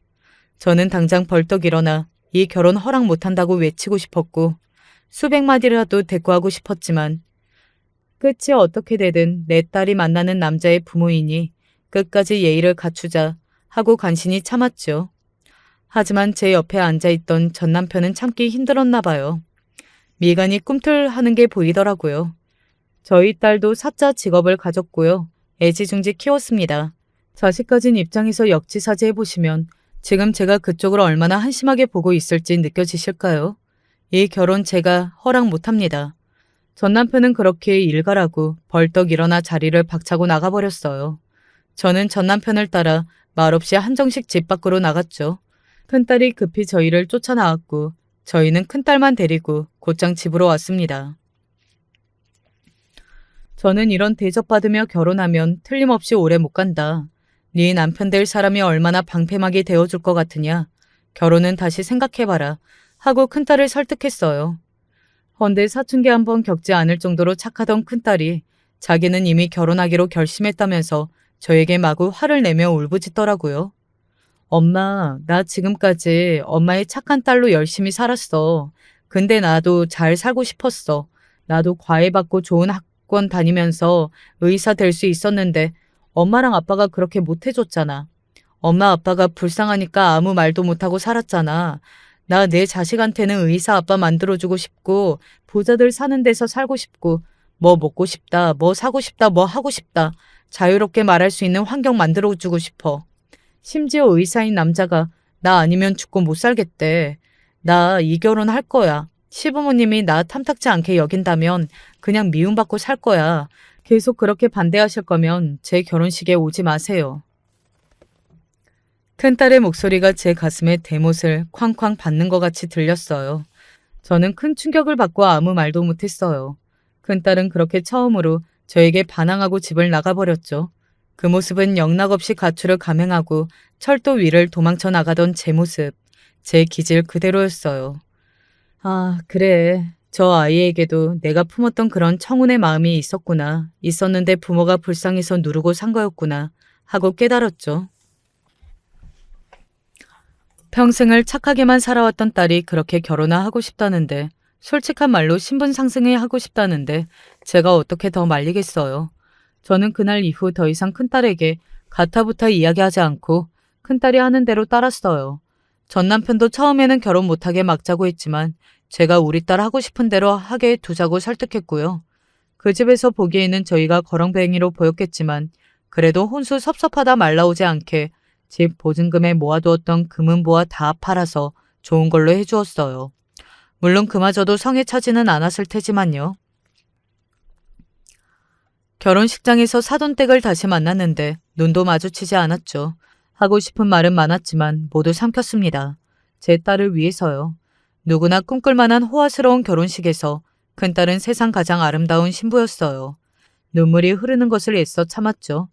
저는 당장 벌떡 일어나 이 결혼 허락 못한다고 외치고 싶었고 수백 마디라도 대꾸하고 싶었지만 끝이 어떻게 되든 내 딸이 만나는 남자의 부모이니 끝까지 예의를 갖추자 하고 간신히 참았죠. 하지만 제 옆에 앉아있던 전 남편은 참기 힘들었나 봐요. 미간이 꿈틀하는 게 보이더라고요. 저희 딸도 사자 직업을 가졌고요. 애지중지 키웠습니다. 자식 가진 입장에서 역지사지 해보시면 지금 제가 그쪽을 얼마나 한심하게 보고 있을지 느껴지실까요? 이 결혼 제가 허락 못합니다. 전 남편은 그렇게 일가라고 벌떡 일어나 자리를 박차고 나가버렸어요. 저는 전 남편을 따라 말없이 한정식 집 밖으로 나갔죠. 큰딸이 급히 저희를 쫓아나왔고 저희는 큰딸만 데리고 곧장 집으로 왔습니다. 저는 이런 대접받으며 결혼하면 틀림없이 오래 못 간다. 네 남편 될 사람이 얼마나 방패막이 되어줄 것 같으냐. 결혼은 다시 생각해봐라. 하고 큰딸을 설득했어요. 헌데 사춘기 한번 겪지 않을 정도로 착하던 큰딸이 자기는 이미 결혼하기로 결심했다면서 저에게 마구 화를 내며 울부짖더라고요. 엄마, 나 지금까지 엄마의 착한 딸로 열심히 살았어. 근데 나도 잘 살고 싶었어. 나도 과외받고 좋은 학원 다니면서 의사 될 수 있었는데 엄마랑 아빠가 그렇게 못해줬잖아. 엄마 아빠가 불쌍하니까 아무 말도 못하고 살았잖아. 나 내 자식한테는 의사 아빠 만들어주고 싶고 부자들 사는 데서 살고 싶고 뭐 먹고 싶다, 뭐 사고 싶다, 뭐 하고 싶다. 자유롭게 말할 수 있는 환경 만들어주고 싶어. 심지어 의사인 남자가 나 아니면 죽고 못 살겠대. 나 이 결혼 할 거야. 시부모님이 나 탐탁지 않게 여긴다면 그냥 미움받고 살 거야. 계속 그렇게 반대하실 거면 제 결혼식에 오지 마세요. 큰딸의 목소리가 제 가슴에 대못을 쾅쾅 받는 것 같이 들렸어요. 저는 큰 충격을 받고 아무 말도 못했어요. 큰딸은 그렇게 처음으로 저에게 반항하고 집을 나가버렸죠. 그 모습은 영락없이 가출을 감행하고 철도 위를 도망쳐 나가던 제 모습, 제 기질 그대로였어요. 아, 그래. 저 아이에게도 내가 품었던 그런 청운의 마음이 있었구나. 있었는데 부모가 불쌍해서 누르고 산 거였구나. 하고 깨달았죠. 평생을 착하게만 살아왔던 딸이 그렇게 결혼을 하고 싶다는데, 솔직한 말로 신분 상승을 하고 싶다는데 제가 어떻게 더 말리겠어요. 저는 그날 이후 더 이상 큰딸에게 가타부타 이야기하지 않고 큰딸이 하는 대로 따랐어요. 전 남편도 처음에는 결혼 못하게 막자고 했지만 제가 우리 딸 하고 싶은 대로 하게 두자고 설득했고요. 그 집에서 보기에는 저희가 거렁뱅이로 보였겠지만 그래도 혼수 섭섭하다 말라오지 않게 집 보증금에 모아두었던 금은보화 다 팔아서 좋은 걸로 해주었어요. 물론 그마저도 성에 차지는 않았을 테지만요. 결혼식장에서 사돈댁을 다시 만났는데 눈도 마주치지 않았죠. 하고 싶은 말은 많았지만 모두 삼켰습니다. 제 딸을 위해서요. 누구나 꿈꿀 만한 호화스러운 결혼식에서 큰딸은 세상 가장 아름다운 신부였어요. 눈물이 흐르는 것을 애써 참았죠.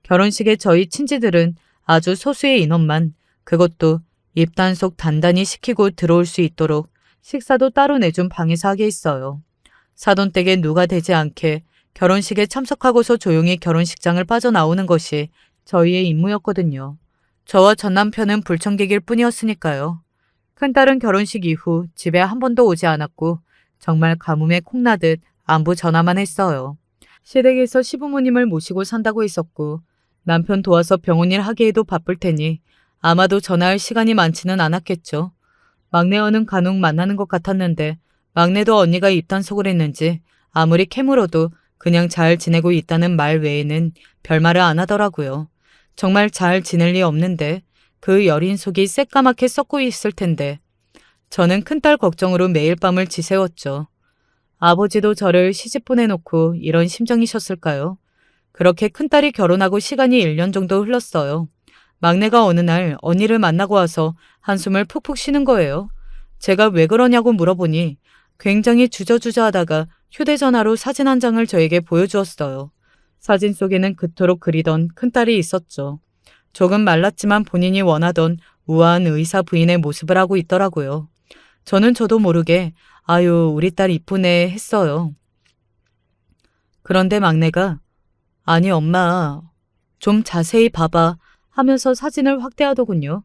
결혼식에 저희 친지들은 아주 소수의 인원만, 그것도 입단속 단단히 시키고 들어올 수 있도록 식사도 따로 내준 방에서 하게 했어요. 사돈댁에 누가 되지 않게 결혼식에 참석하고서 조용히 결혼식장을 빠져나오는 것이 저희의 임무였거든요. 저와 전 남편은 불청객일 뿐이었으니까요. 큰딸은 결혼식 이후 집에 한 번도 오지 않았고 정말 가뭄에 콩나듯 안부 전화만 했어요. 시댁에서 시부모님을 모시고 산다고 했었고 남편 도와서 병원 일 하게 해도 바쁠 테니 아마도 전화할 시간이 많지는 않았겠죠. 막내어는 간혹 만나는 것 같았는데 막내도 언니가 입단속을 했는지 아무리 캐물어도 그냥 잘 지내고 있다는 말 외에는 별말을 안 하더라고요. 정말 잘 지낼 리 없는데 그 여린 속이 새까맣게 썩고 있을 텐데 저는 큰딸 걱정으로 매일 밤을 지새웠죠. 아버지도 저를 시집 보내놓고 이런 심정이셨을까요? 그렇게 큰딸이 결혼하고 시간이 1년 정도 흘렀어요. 막내가 어느 날 언니를 만나고 와서 한숨을 푹푹 쉬는 거예요. 제가 왜 그러냐고 물어보니 굉장히 주저주저하다가 휴대전화로 사진 한 장을 저에게 보여주었어요. 사진 속에는 그토록 그리던 큰딸이 있었죠. 조금 말랐지만 본인이 원하던 우아한 의사 부인의 모습을 하고 있더라고요. 저는 저도 모르게 아유 우리 딸 이쁘네 했어요. 그런데 막내가 아니 엄마 좀 자세히 봐봐 하면서 사진을 확대하더군요.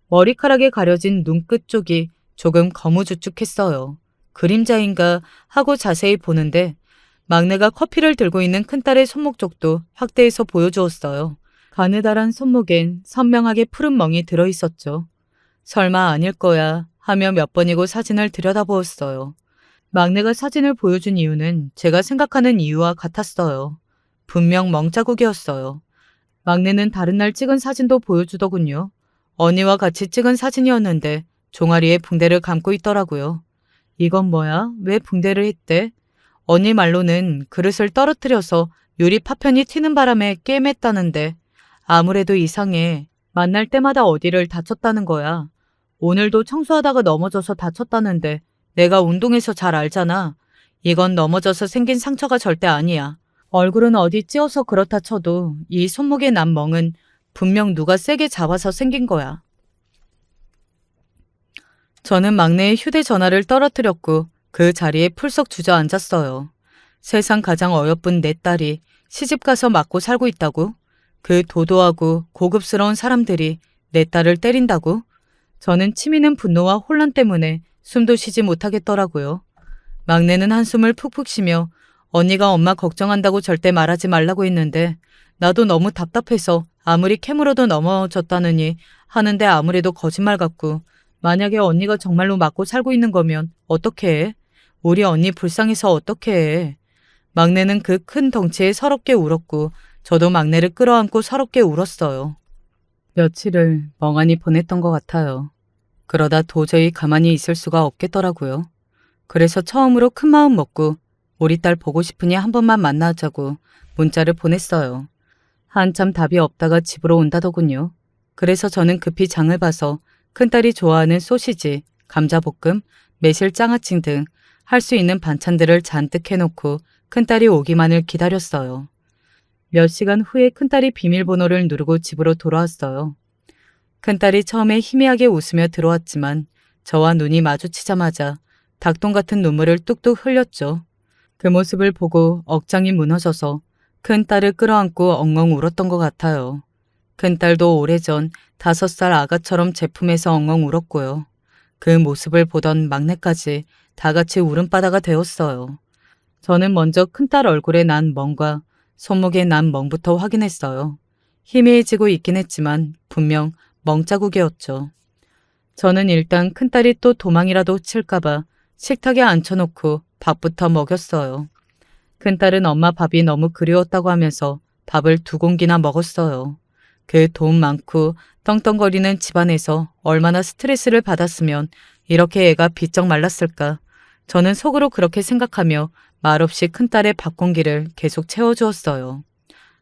머리카락에 가려진 눈끝 쪽이 조금 거무주축했어요. 그림자인가 하고 자세히 보는데 막내가 커피를 들고 있는 큰딸의 손목 쪽도 확대해서 보여주었어요. 가느다란 손목엔 선명하게 푸른 멍이 들어있었죠. 설마 아닐 거야 하며 몇 번이고 사진을 들여다보았어요. 막내가 사진을 보여준 이유는 제가 생각하는 이유와 같았어요. 분명 멍자국이었어요. 막내는 다른 날 찍은 사진도 보여주더군요. 언니와 같이 찍은 사진이었는데 종아리에 붕대를 감고 있더라고요. 이건 뭐야? 왜 붕대를 했대? 언니 말로는 그릇을 떨어뜨려서 유리 파편이 튀는 바람에 꿰맸다는데 아무래도 이상해. 만날 때마다 어디를 다쳤다는 거야. 오늘도 청소하다가 넘어져서 다쳤다는데 내가 운동해서 잘 알잖아. 이건 넘어져서 생긴 상처가 절대 아니야. 얼굴은 어디 찧어서 그렇다 쳐도 이 손목에 난 멍은 분명 누가 세게 잡아서 생긴 거야. 저는 막내의 휴대전화를 떨어뜨렸고 그 자리에 풀썩 주저앉았어요. 세상 가장 어여쁜 내 딸이 시집가서 맞고 살고 있다고? 그 도도하고 고급스러운 사람들이 내 딸을 때린다고? 저는 치미는 분노와 혼란 때문에 숨도 쉬지 못하겠더라고요. 막내는 한숨을 푹푹 쉬며 언니가 엄마 걱정한다고 절대 말하지 말라고 했는데 나도 너무 답답해서 아무리 캐물어도 넘어졌다느니 하는데 아무래도 거짓말 같고 만약에 언니가 정말로 맞고 살고 있는 거면 어떻게 해? 우리 언니 불쌍해서 어떻게 해? 막내는 그 큰 덩치에 서럽게 울었고 저도 막내를 끌어안고 서럽게 울었어요. 며칠을 멍하니 보냈던 것 같아요. 그러다 도저히 가만히 있을 수가 없겠더라고요. 그래서 처음으로 큰 마음 먹고 우리 딸 보고 싶으니 한 번만 만나자고 문자를 보냈어요. 한참 답이 없다가 집으로 온다더군요. 그래서 저는 급히 장을 봐서 큰딸이 좋아하는 소시지, 감자볶음, 매실 장아찌 등 할 수 있는 반찬들을 잔뜩 해놓고 큰딸이 오기만을 기다렸어요. 몇 시간 후에 큰딸이 비밀번호를 누르고 집으로 돌아왔어요. 큰딸이 처음에 희미하게 웃으며 들어왔지만 저와 눈이 마주치자마자 닭똥 같은 눈물을 뚝뚝 흘렸죠. 그 모습을 보고 억장이 무너져서 큰딸을 끌어안고 엉엉 울었던 것 같아요. 큰딸도 오래전 5살 아가처럼 제품해서 엉엉 울었고요. 그 모습을 보던 막내까지 다 같이 울음바다가 되었어요. 저는 먼저 큰딸 얼굴에 난 멍과 손목에 난 멍부터 확인했어요. 희미해지고 있긴 했지만 분명 멍자국이었죠. 저는 일단 큰딸이 또 도망이라도 칠까봐 식탁에 앉혀놓고 밥부터 먹였어요. 큰딸은 엄마 밥이 너무 그리웠다고 하면서 밥을 2공기나 먹었어요. 그 돈 많고 떵떵거리는 집안에서 얼마나 스트레스를 받았으면 이렇게 애가 비쩍 말랐을까. 저는 속으로 그렇게 생각하며 말없이 큰딸의 밥 공기를 계속 채워주었어요.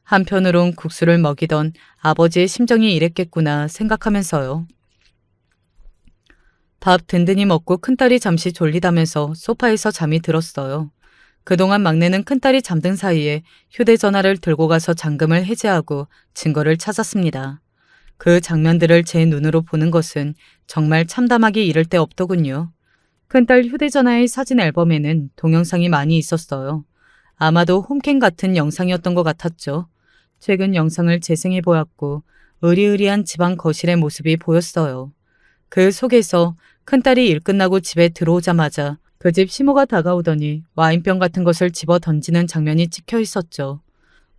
한편으론 국수를 먹이던 아버지의 심정이 이랬겠구나 생각하면서요. 밥 든든히 먹고 큰딸이 잠시 졸리다면서 소파에서 잠이 들었어요. 그동안 막내는 큰딸이 잠든 사이에 휴대전화를 들고 가서 잠금을 해제하고 증거를 찾았습니다. 그 장면들을 제 눈으로 보는 것은 정말 참담하기 이를 데 없더군요. 큰딸 휴대전화의 사진 앨범에는 동영상이 많이 있었어요. 아마도 홈캠 같은 영상이었던 것 같았죠. 최근 영상을 재생해 보았고 으리으리한 집안 거실의 모습이 보였어요. 그 속에서 큰딸이 일 끝나고 집에 들어오자마자 그 집 시모가 다가오더니 와인병 같은 것을 집어 던지는 장면이 찍혀 있었죠.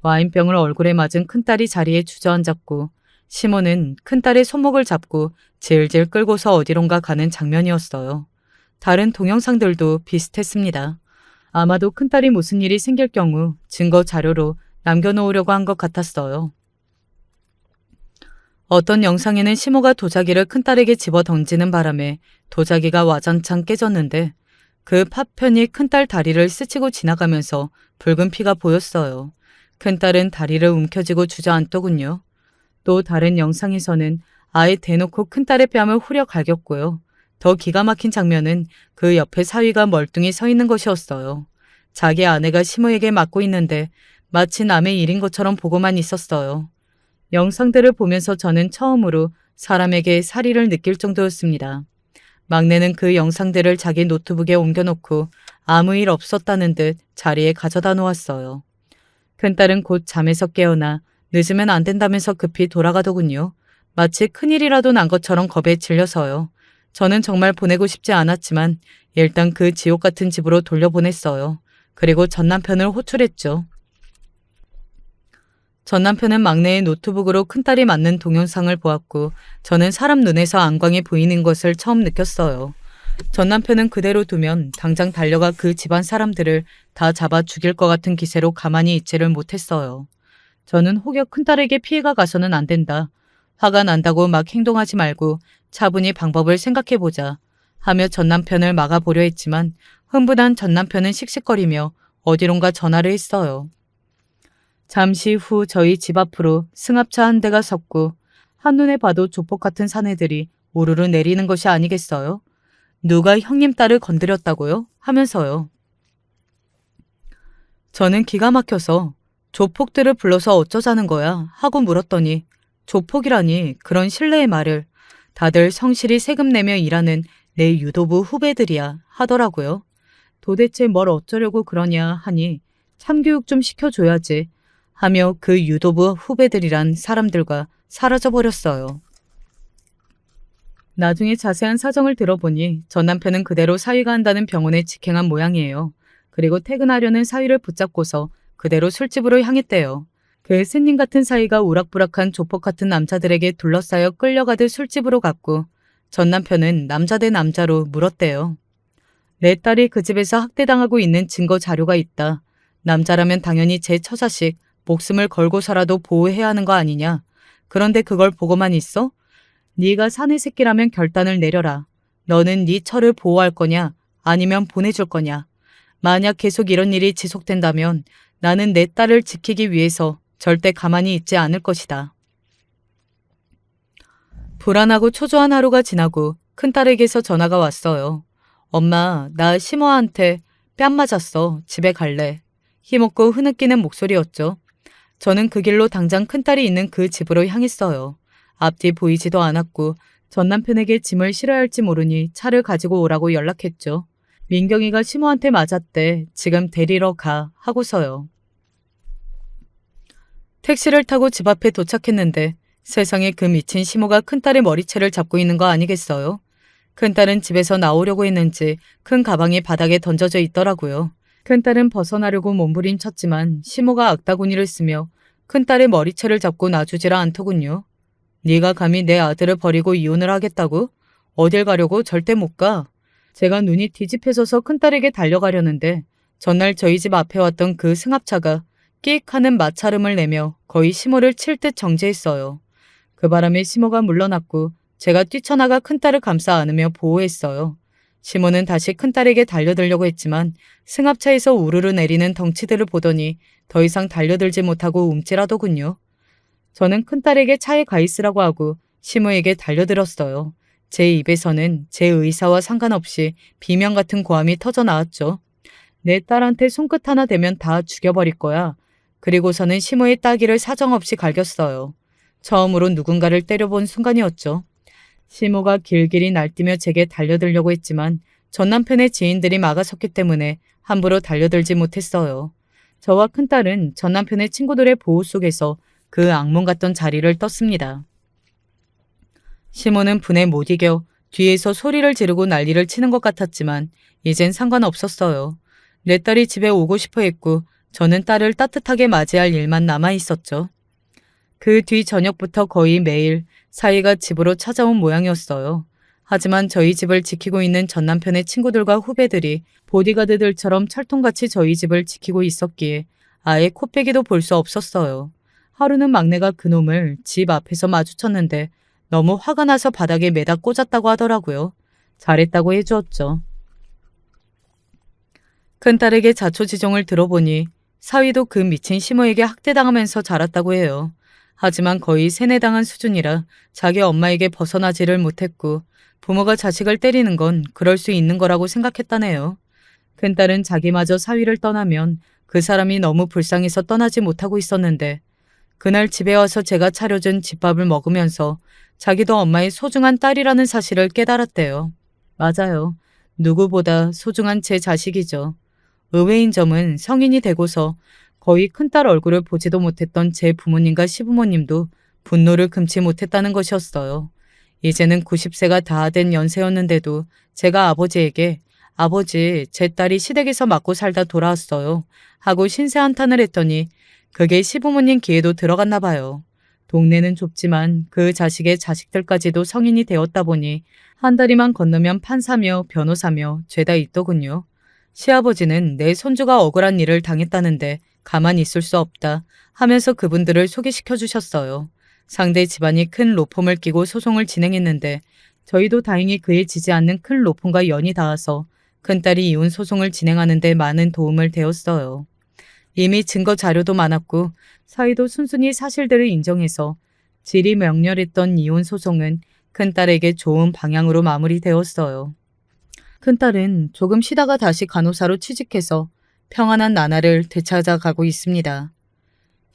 와인병을 얼굴에 맞은 큰딸이 자리에 주저앉았고 시모는 큰딸의 손목을 잡고 질질 끌고서 어디론가 가는 장면이었어요. 다른 동영상들도 비슷했습니다. 아마도 큰딸이 무슨 일이 생길 경우 증거 자료로 남겨놓으려고 한 것 같았어요. 어떤 영상에는 시모가 도자기를 큰딸에게 집어 던지는 바람에 도자기가 와장창 깨졌는데 그 파편이 큰딸 다리를 스치고 지나가면서 붉은 피가 보였어요. 큰딸은 다리를 움켜쥐고 주저앉더군요. 또 다른 영상에서는 아예 대놓고 큰딸의 뺨을 후려 갈겼고요. 더 기가 막힌 장면은 그 옆에 사위가 멀뚱히 서 있는 것이었어요. 자기 아내가 시모에게 맞고 있는데 마치 남의 일인 것처럼 보고만 있었어요. 영상들을 보면서 저는 처음으로 사람에게 살의를 느낄 정도였습니다. 막내는 그 영상들을 자기 노트북에 옮겨놓고 아무 일 없었다는 듯 자리에 가져다 놓았어요. 큰딸은 곧 잠에서 깨어나 늦으면 안 된다면서 급히 돌아가더군요. 마치 큰일이라도 난 것처럼 겁에 질려서요. 저는 정말 보내고 싶지 않았지만 일단 그 지옥 같은 집으로 돌려보냈어요. 그리고 전 남편을 호출했죠. 전 남편은 막내의 노트북으로 큰딸이 맞는 동영상을 보았고 저는 사람 눈에서 안광이 보이는 것을 처음 느꼈어요. 전 남편은 그대로 두면 당장 달려가 그 집안 사람들을 다 잡아 죽일 것 같은 기세로 가만히 있지를 못했어요. 저는 혹여 큰딸에게 피해가 가서는 안 된다. 화가 난다고 막 행동하지 말고 차분히 방법을 생각해보자 하며 전 남편을 막아보려 했지만 흥분한 전 남편은 씩씩거리며 어디론가 전화를 했어요. 잠시 후 저희 집 앞으로 승합차 한 대가 섰고 한눈에 봐도 조폭 같은 사내들이 우르르 내리는 것이 아니겠어요? 누가 형님 딸을 건드렸다고요? 하면서요. 저는 기가 막혀서 조폭들을 불러서 어쩌자는 거야 하고 물었더니 조폭이라니 그런 신뢰의 말을 다들 성실히 세금 내며 일하는 내 유도부 후배들이야 하더라고요. 도대체 뭘 어쩌려고 그러냐 하니 참교육 좀 시켜줘야지 하며 그 유도부 후배들이란 사람들과 사라져버렸어요. 나중에 자세한 사정을 들어보니 전 남편은 그대로 사위가 한다는 병원에 직행한 모양이에요. 그리고 퇴근하려는 사위를 붙잡고서 그대로 술집으로 향했대요. 그 스님 같은 사위가 우락부락한 조폭 같은 남자들에게 둘러싸여 끌려가듯 술집으로 갔고 전 남편은 남자 대 남자로 물었대요. 내 딸이 그 집에서 학대당하고 있는 증거 자료가 있다. 남자라면 당연히 제 처자식 목숨을 걸고서라도 보호해야 하는 거 아니냐. 그런데 그걸 보고만 있어? 네가 사내 새끼라면 결단을 내려라. 너는 네 처를 보호할 거냐 아니면 보내줄 거냐. 만약 계속 이런 일이 지속된다면 나는 내 딸을 지키기 위해서 절대 가만히 있지 않을 것이다. 불안하고 초조한 하루가 지나고 큰딸에게서 전화가 왔어요. 엄마, 나 시모한테 뺨 맞았어. 집에 갈래. 힘없고 흐느끼는 목소리였죠. 저는 그 길로 당장 큰딸이 있는 그 집으로 향했어요. 앞뒤 보이지도 않았고 전 남편에게 짐을 실어야 할지 모르니 차를 가지고 오라고 연락했죠. 민경이가 시모한테 맞았대. 지금 데리러 가 하고서요. 택시를 타고 집 앞에 도착했는데 세상에 그 미친 시모가 큰딸의 머리채를 잡고 있는 거 아니겠어요? 큰딸은 집에서 나오려고 했는지 큰 가방이 바닥에 던져져 있더라고요. 큰딸은 벗어나려고 몸부림쳤지만 시모가 악다구니를 쓰며 큰딸의 머리채를 잡고 놔주지라 않더군요. 네가 감히 내 아들을 버리고 이혼을 하겠다고? 어딜 가려고? 절대 못 가. 제가 눈이 뒤집혀져서 큰딸에게 달려가려는데 전날 저희 집 앞에 왔던 그 승합차가 끽 하는 마찰음을 내며 거의 시모를 칠 듯 정지했어요. 그 바람에 시모가 물러났고 제가 뛰쳐나가 큰딸을 감싸 안으며 보호했어요. 시모는 다시 큰딸에게 달려들려고 했지만 승합차에서 우르르 내리는 덩치들을 보더니 더 이상 달려들지 못하고 움찔하더군요. 저는 큰딸에게 차에 가 있으라고 하고 시모에게 달려들었어요. 제 입에서는 제 의사와 상관없이 비명 같은 고함이 터져 나왔죠. 내 딸한테 손끝 하나 대면 다 죽여버릴 거야. 그리고서는 시모의 따귀를 사정없이 갈겼어요. 처음으로 누군가를 때려본 순간이었죠. 시모가 길길이 날뛰며 제게 달려들려고 했지만 전 남편의 지인들이 막아섰기 때문에 함부로 달려들지 못했어요. 저와 큰딸은 전 남편의 친구들의 보호 속에서 그 악몽 같던 자리를 떴습니다. 시모는 분에 못 이겨 뒤에서 소리를 지르고 난리를 치는 것 같았지만 이젠 상관없었어요. 내 딸이 집에 오고 싶어 했고 저는 딸을 따뜻하게 맞이할 일만 남아 있었죠. 그 뒤 저녁부터 거의 매일 사위가 집으로 찾아온 모양이었어요. 하지만 저희 집을 지키고 있는 전 남편의 친구들과 후배들이 보디가드들처럼 철통같이 저희 집을 지키고 있었기에 아예 코빼기도 볼 수 없었어요. 하루는 막내가 그놈을 집 앞에서 마주쳤는데 너무 화가 나서 바닥에 매다 꽂았다고 하더라고요. 잘했다고 해주었죠. 큰딸에게 자초지종을 들어보니 사위도 그 미친 시모에게 학대당하면서 자랐다고 해요. 하지만 거의 세뇌당한 수준이라 자기 엄마에게 벗어나지를 못했고 부모가 자식을 때리는 건 그럴 수 있는 거라고 생각했다네요. 큰딸은 자기마저 사위를 떠나면 그 사람이 너무 불쌍해서 떠나지 못하고 있었는데 그날 집에 와서 제가 차려준 집밥을 먹으면서 자기도 엄마의 소중한 딸이라는 사실을 깨달았대요. 맞아요. 누구보다 소중한 제 자식이죠. 의외인 점은 성인이 되고서 거의 큰딸 얼굴을 보지도 못했던 제 부모님과 시부모님도 분노를 금치 못했다는 것이었어요. 이제는 90세가 다 된 연세였는데도 제가 아버지에게 아버지, 제 딸이 시댁에서 맞고 살다 돌아왔어요. 하고 신세 한탄을 했더니 그게 시부모님 귀에도 들어갔나 봐요. 동네는 좁지만 그 자식의 자식들까지도 성인이 되었다 보니 한 다리만 건너면 판사며 변호사며 죄다 있더군요. 시아버지는 내 손주가 억울한 일을 당했다는데 가만히 있을 수 없다 하면서 그분들을 소개시켜 주셨어요. 상대 집안이 큰 로펌을 끼고 소송을 진행했는데 저희도 다행히 그에 지지 않는 큰 로펌과 연이 닿아서 큰딸이 이혼 소송을 진행하는 데 많은 도움을 되었어요. 이미 증거 자료도 많았고 사위도 순순히 사실들을 인정해서 질이 명렬했던 이혼 소송은 큰딸에게 좋은 방향으로 마무리되었어요. 큰딸은 조금 쉬다가 다시 간호사로 취직해서 평안한 나날을 되찾아가고 있습니다.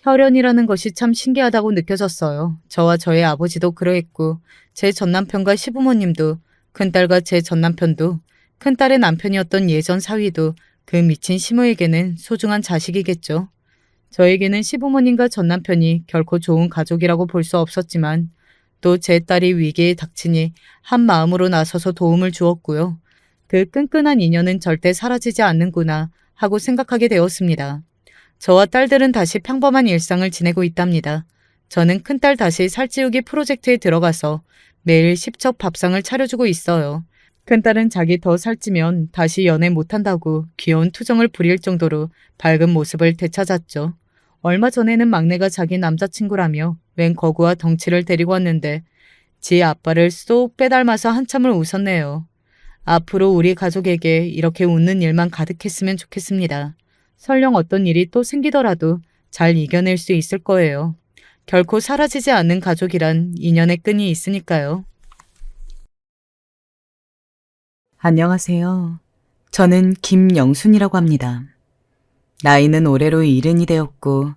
혈연이라는 것이 참 신기하다고 느껴졌어요. 저와 저의 아버지도 그러했고 제 전남편과 시부모님도 큰딸과 제 전남편도 큰딸의 남편이었던 예전 사위도 그 미친 시모에게는 소중한 자식이겠죠. 저에게는 시부모님과 전남편이 결코 좋은 가족이라고 볼 수 없었지만 또 제 딸이 위기에 닥치니 한 마음으로 나서서 도움을 주었고요. 그 끈끈한 인연은 절대 사라지지 않는구나 하고 생각하게 되었습니다. 저와 딸들은 다시 평범한 일상을 지내고 있답니다. 저는 큰딸 다시 살찌우기 프로젝트에 들어가서 매일 10첩 밥상을 차려주고 있어요. 큰딸은 자기 더 살찌면 다시 연애 못한다고 귀여운 투정을 부릴 정도로 밝은 모습을 되찾았죠. 얼마 전에는 막내가 자기 남자친구라며 웬 거구와 덩치를 데리고 왔는데 지 아빠를 쏙 빼닮아서 한참을 웃었네요. 앞으로 우리 가족에게 이렇게 웃는 일만 가득했으면 좋겠습니다. 설령 어떤 일이 또 생기더라도 잘 이겨낼 수 있을 거예요. 결코 사라지지 않는 가족이란 인연의 끈이 있으니까요. 안녕하세요. 저는 김영순이라고 합니다. 나이는 올해로 70이 되었고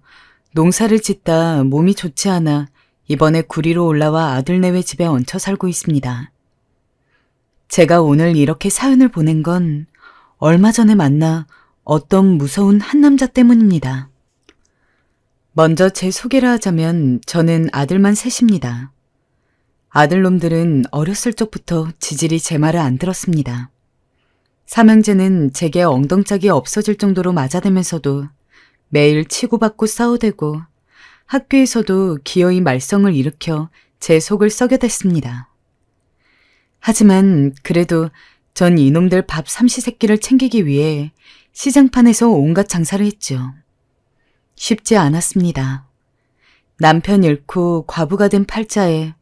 농사를 짓다 몸이 좋지 않아 이번에 구리로 올라와 아들네외 집에 얹혀 살고 있습니다. 제가 오늘 이렇게 사연을 보낸 건 얼마 전에 만나 어떤 무서운 한 남자 때문입니다. 먼저 제 소개를 하자면 저는 아들만 셋입니다. 아들놈들은 어렸을 적부터 지질이 제 말을 안 들었습니다. 삼형제는 제게 엉덩짝이 없어질 정도로 맞아대면서도 매일 치고받고 싸우대고 학교에서도 기어이 말썽을 일으켜 제 속을 썩여댔습니다. 하지만 그래도 전 이놈들 밥 삼시세끼를 챙기기 위해 시장판에서 온갖 장사를 했죠. 쉽지 않았습니다. 남편 잃고 과부가 된 팔자에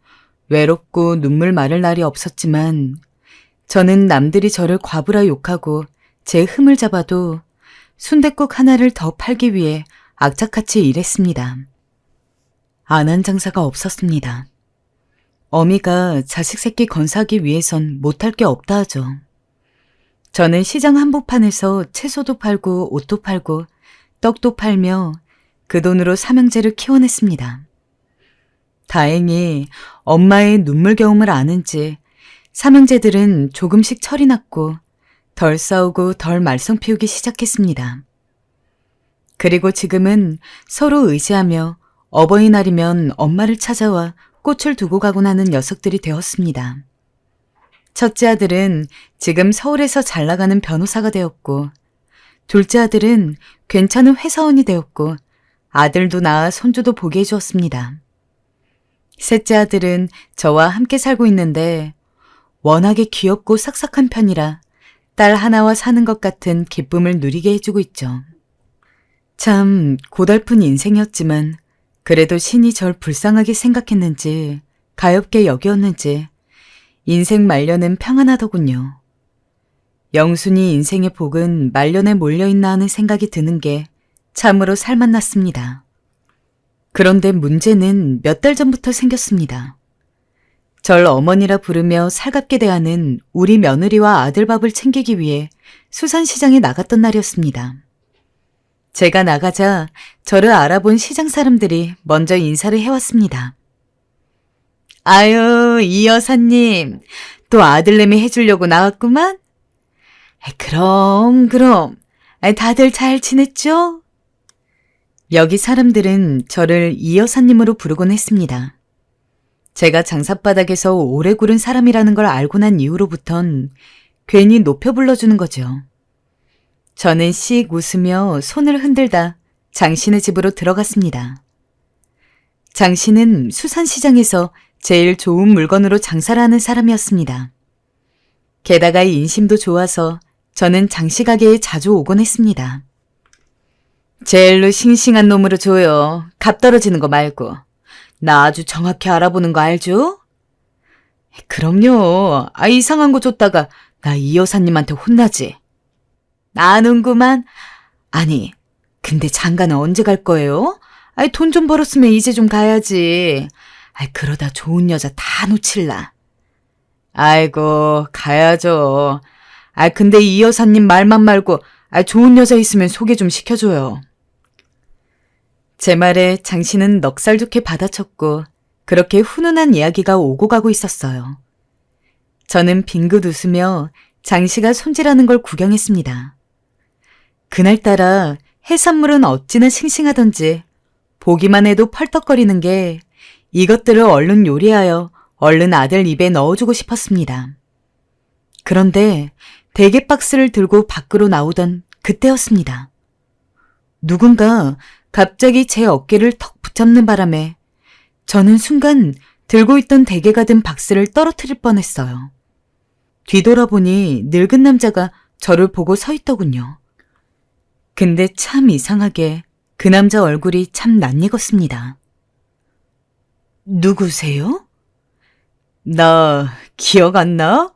외롭고 눈물 마를 날이 없었지만 저는 남들이 저를 과부라 욕하고 제 흠을 잡아도 순댓국 하나를 더 팔기 위해 악착같이 일했습니다. 안 한 장사가 없었습니다. 어미가 자식 새끼 건사하기 위해선 못할 게 없다 하죠. 저는 시장 한복판에서 채소도 팔고 옷도 팔고 떡도 팔며 그 돈으로 삼형제를 키워냈습니다. 다행히 엄마의 눈물겨움을 아는지 삼형제들은 조금씩 철이 났고 덜 싸우고 덜 말썽 피우기 시작했습니다. 그리고 지금은 서로 의지하며 어버이날이면 엄마를 찾아와 꽃을 두고 가곤 하는 녀석들이 되었습니다. 첫째 아들은 지금 서울에서 잘 나가는 변호사가 되었고 둘째 아들은 괜찮은 회사원이 되었고 아들도 낳아 손주도 보게 해주었습니다. 셋째 아들은 저와 함께 살고 있는데 워낙에 귀엽고 싹싹한 편이라 딸 하나와 사는 것 같은 기쁨을 누리게 해주고 있죠. 참 고달픈 인생이었지만 그래도 신이 절 불쌍하게 생각했는지 가엾게 여겼는지 인생 말년은 평안하더군요. 영순이 인생의 복은 말년에 몰려있나 하는 생각이 드는 게 참으로 살맛났습니다. 그런데 문제는 몇 달 전부터 생겼습니다. 절 어머니라 부르며 살갑게 대하는 우리 며느리와 아들 밥을 챙기기 위해 수산시장에 나갔던 날이었습니다. 제가 나가자 저를 알아본 시장 사람들이 먼저 인사를 해왔습니다. 아유, 이 여사님, 또 아들내미 해주려고 나왔구만? 그럼. 다들 잘 지냈죠? 여기 사람들은 저를 이 여사님으로 부르곤 했습니다. 제가 장삿바닥에서 오래 구른 사람이라는 걸 알고 난 이후로부턴 괜히 높여 불러주는 거죠. 저는 씩 웃으며 손을 흔들다 장씨네 집으로 들어갔습니다. 장씨는 수산시장에서 제일 좋은 물건으로 장사를 하는 사람이었습니다. 게다가 인심도 좋아서 저는 장씨 가게에 자주 오곤 했습니다. 제일로 싱싱한 놈으로 줘요. 값 떨어지는 거 말고. 나 아주 정확히 알아보는 거 알죠? 그럼요. 이상한 거 줬다가 나 이 여사님한테 혼나지. 아는구만. 아니, 근데 장가는 언제 갈 거예요? 돈 좀 벌었으면 이제 좀 가야지. 그러다 좋은 여자 다 놓칠라. 아이고, 가야죠. 근데 이 여사님 말만 말고 좋은 여자 있으면 소개 좀 시켜줘요. 제 말에 장씨는 넉살 좋게 받아쳤고 그렇게 훈훈한 이야기가 오고 가고 있었어요. 저는 빙긋 웃으며 장씨가 손질하는 걸 구경했습니다. 그날따라 해산물은 어찌나 싱싱하던지 보기만 해도 펄떡거리는 게 이것들을 얼른 요리하여 얼른 아들 입에 넣어주고 싶었습니다. 그런데 대게 박스를 들고 밖으로 나오던 그때였습니다. 누군가 갑자기 제 어깨를 턱 붙잡는 바람에 저는 순간 들고 있던 대게가 든 박스를 떨어뜨릴 뻔했어요. 뒤돌아보니 늙은 남자가 저를 보고 서 있더군요. 근데 참 이상하게 그 남자 얼굴이 참 낯익었습니다. 누구세요? 나 기억 안 나?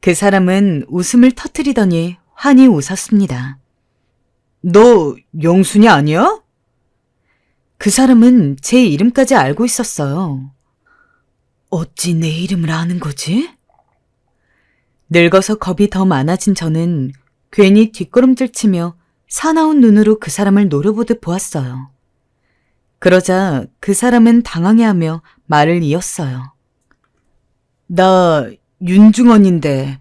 그 사람은 웃음을 터뜨리더니 환히 웃었습니다. 너 영순이 아니야? 그 사람은 제 이름까지 알고 있었어요. 어찌 내 이름을 아는 거지? 늙어서 겁이 더 많아진 저는 괜히 뒷걸음질 치며 사나운 눈으로 그 사람을 노려보듯 보았어요. 그러자 그 사람은 당황해하며 말을 이었어요. 나 윤중원인데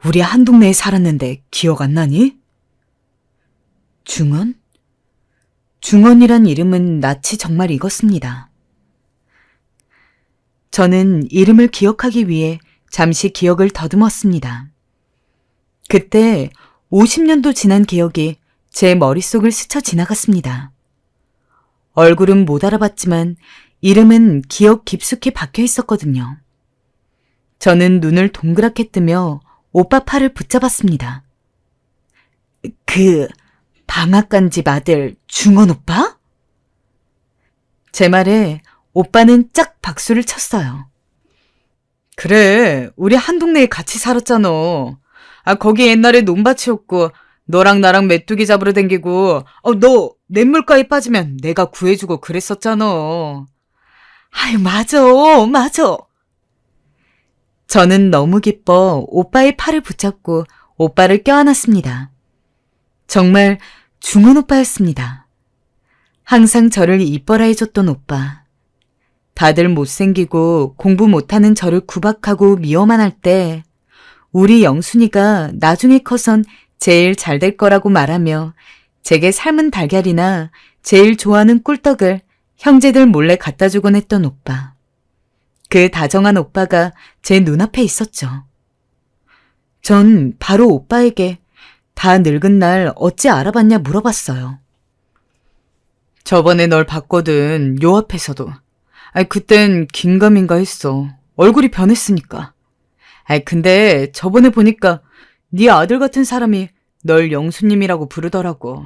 우리 한 동네에 살았는데 기억 안 나니? 중원? 중원이란 이름은 낯이 정말 익었습니다. 저는 이름을 기억하기 위해 잠시 기억을 더듬었습니다. 그때 50년도 지난 기억이 제 머릿속을 스쳐 지나갔습니다. 얼굴은 못 알아봤지만 이름은 기억 깊숙이 박혀 있었거든요. 저는 눈을 동그랗게 뜨며 오빠 팔을 붙잡았습니다. 방앗간 집 아들 중원 오빠? 제 말에 오빠는 짝 박수를 쳤어요. 그래, 우리 한 동네에 같이 살았잖아. 거기 옛날에 논밭이었고 너랑 나랑 메뚜기 잡으러 댕기고 너 냇물가에 빠지면 내가 구해주고 그랬었잖아. 맞아. 저는 너무 기뻐 오빠의 팔을 붙잡고 오빠를 껴안았습니다. 정말 중원 오빠였습니다. 항상 저를 이뻐라 해줬던 오빠. 다들 못생기고 공부 못하는 저를 구박하고 미워만 할 때 우리 영순이가 나중에 커선 제일 잘 될 거라고 말하며 제게 삶은 달걀이나 제일 좋아하는 꿀떡을 형제들 몰래 갖다 주곤 했던 오빠. 그 다정한 오빠가 제 눈앞에 있었죠. 전 바로 오빠에게 다 늙은 날 어찌 알아봤냐 물어봤어요. 저번에 널 봤거든, 요 앞에서도. 그땐 긴가민가 했어. 얼굴이 변했으니까. 근데 저번에 보니까 네 아들 같은 사람이 널 영수님이라고 부르더라고.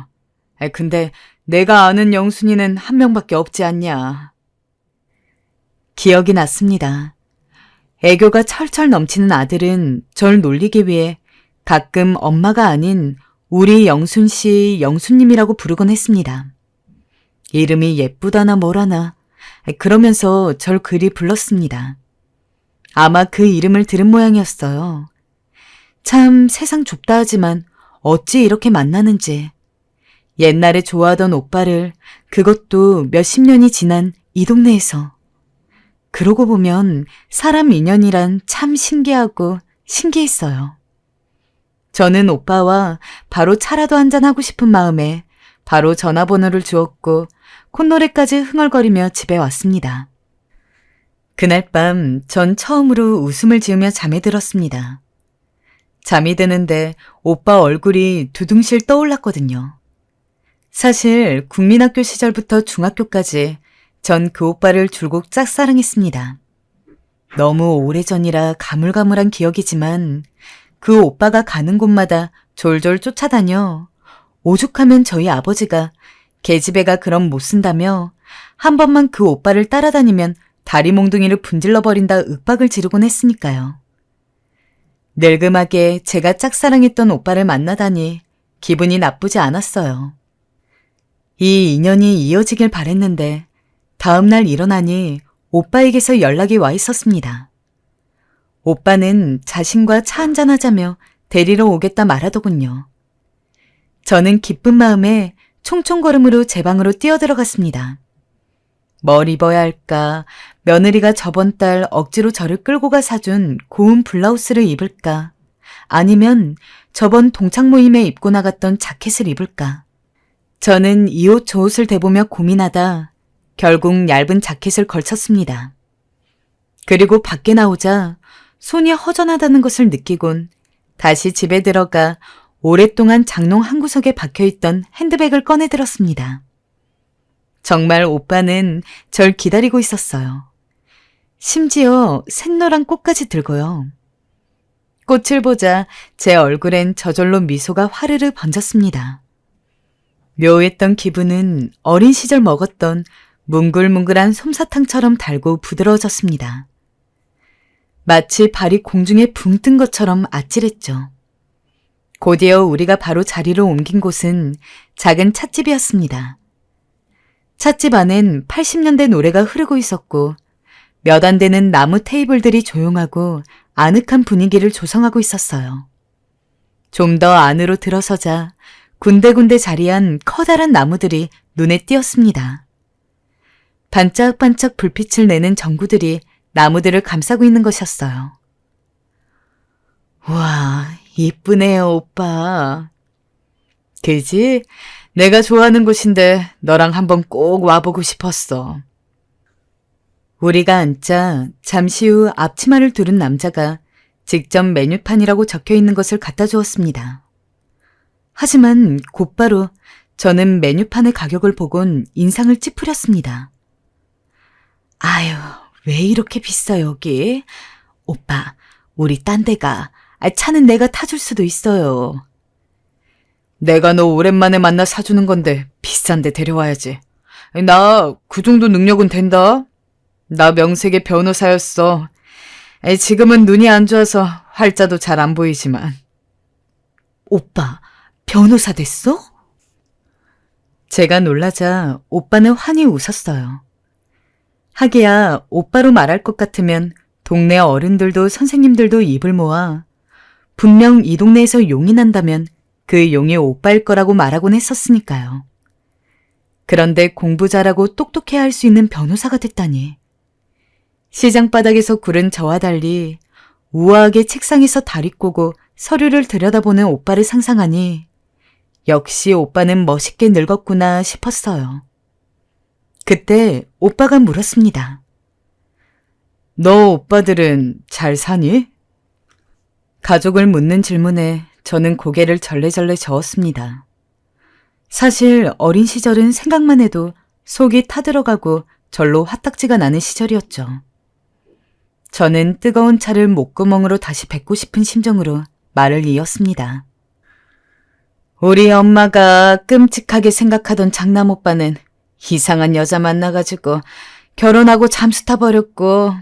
근데 내가 아는 영순이는 한 명밖에 없지 않냐. 기억이 났습니다. 애교가 철철 넘치는 아들은 절 놀리기 위해 가끔 엄마가 아닌 우리 영순 씨 영순님이라고 부르곤 했습니다. 이름이 예쁘다나 뭐라나 그러면서 절 그리 불렀습니다. 아마 그 이름을 들은 모양이었어요. 참 세상 좁다 하지만 어찌 이렇게 만나는지. 옛날에 좋아하던 오빠를 그것도 몇십 년이 지난 이 동네에서. 그러고 보면 사람 인연이란 참 신기하고 신기했어요. 저는 오빠와 바로 차라도 한잔하고 싶은 마음에 바로 전화번호를 주었고 콧노래까지 흥얼거리며 집에 왔습니다. 그날 밤 전 처음으로 웃음을 지으며 잠에 들었습니다. 잠이 드는데 오빠 얼굴이 두둥실 떠올랐거든요. 사실 국민학교 시절부터 중학교까지 전 그 오빠를 줄곧 짝사랑했습니다. 너무 오래전이라 가물가물한 기억이지만 그 오빠가 가는 곳마다 졸졸 쫓아다녀 오죽하면 저희 아버지가 계집애가 그럼 못 쓴다며 한 번만 그 오빠를 따라다니면 다리 몽둥이를 분질러버린다 윽박을 지르곤 했으니까요. 늙음하게 제가 짝사랑했던 오빠를 만나다니 기분이 나쁘지 않았어요. 이 인연이 이어지길 바랬는데 다음날 일어나니 오빠에게서 연락이 와 있었습니다. 오빠는 자신과 차 한잔하자며 데리러 오겠다 말하더군요. 저는 기쁜 마음에 총총걸음으로 제 방으로 뛰어들어갔습니다. 뭘 입어야 할까, 며느리가 저번 달 억지로 저를 끌고 가 사준 고운 블라우스를 입을까, 아니면 저번 동창 모임에 입고 나갔던 자켓을 입을까. 저는 이 옷 저 옷을 대보며 고민하다 결국 얇은 자켓을 걸쳤습니다. 그리고 밖에 나오자 손이 허전하다는 것을 느끼곤 다시 집에 들어가 오랫동안 장롱 한 구석에 박혀있던 핸드백을 꺼내 들었습니다. 정말 오빠는 절 기다리고 있었어요. 심지어 샛노란 꽃까지 들고요. 꽃을 보자 제 얼굴엔 저절로 미소가 화르르 번졌습니다. 묘했던 기분은 어린 시절 먹었던 뭉글뭉글한 솜사탕처럼 달고 부드러워졌습니다. 마치 발이 공중에 붕 뜬 것처럼 아찔했죠. 곧이어 우리가 바로 자리를 옮긴 곳은 작은 찻집이었습니다. 찻집 안엔 80년대 노래가 흐르고 있었고 몇 안 되는 나무 테이블들이 조용하고 아늑한 분위기를 조성하고 있었어요. 좀 더 안으로 들어서자 군데군데 자리한 커다란 나무들이 눈에 띄었습니다. 반짝반짝 불빛을 내는 전구들이 나무들을 감싸고 있는 것이었어요. 와, 이쁘네요, 오빠. 그지? 내가 좋아하는 곳인데 너랑 한번 꼭 와보고 싶었어. 우리가 앉자 잠시 후 앞치마를 두른 남자가 직접 메뉴판이라고 적혀있는 것을 갖다 주었습니다. 하지만 곧바로 저는 메뉴판의 가격을 보곤 인상을 찌푸렸습니다. 아유, 왜 이렇게 비싸 여기? 오빠, 우리 딴 데 가. 차는 내가 타줄 수도 있어요. 내가 너 오랜만에 만나 사주는 건데 비싼 데 데려와야지. 나 그 정도 능력은 된다. 나 명색의 변호사였어. 지금은 눈이 안 좋아서 활자도 잘 안 보이지만. 오빠, 변호사 됐어? 제가 놀라자 오빠는 환히 웃었어요. 하기야 오빠로 말할 것 같으면 동네 어른들도 선생님들도 입을 모아 분명 이 동네에서 용이 난다면 그 용이 오빠일 거라고 말하곤 했었으니까요. 그런데 공부 잘하고 똑똑해야 할 수 있는 변호사가 됐다니. 시장 바닥에서 구른 저와 달리 우아하게 책상에서 다리 꼬고 서류를 들여다보는 오빠를 상상하니 역시 오빠는 멋있게 늙었구나 싶었어요. 그때 오빠가 물었습니다. 너 오빠들은 잘 사니? 가족을 묻는 질문에 저는 고개를 절레절레 저었습니다. 사실 어린 시절은 생각만 해도 속이 타들어가고 절로 화딱지가 나는 시절이었죠. 저는 뜨거운 차를 목구멍으로 다시 뱉고 싶은 심정으로 말을 이었습니다. 우리 엄마가 끔찍하게 생각하던 장남 오빠는 이상한 여자 만나가지고 결혼하고 잠수 타버렸고,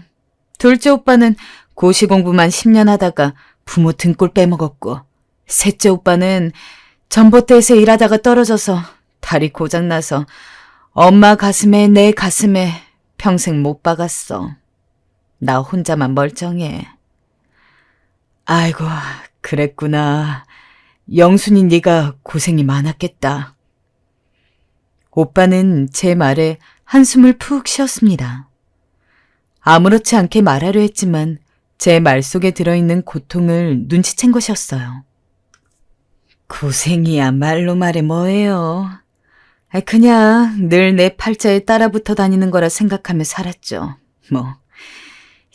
둘째 오빠는 고시 공부만 10년 하다가 부모 등골 빼먹었고, 셋째 오빠는 전봇대에서 일하다가 떨어져서 다리 고장나서 엄마 가슴에 내 가슴에 평생 못 박았어. 나 혼자만 멀쩡해. 아이고, 그랬구나. 영순이 네가 고생이 많았겠다. 오빠는 제 말에 한숨을 푹 쉬었습니다. 아무렇지 않게 말하려 했지만 제 말 속에 들어있는 고통을 눈치챈 것이었어요. 고생이야말로 말해 뭐예요. 그냥 늘 내 팔자에 따라붙어 다니는 거라 생각하며 살았죠. 뭐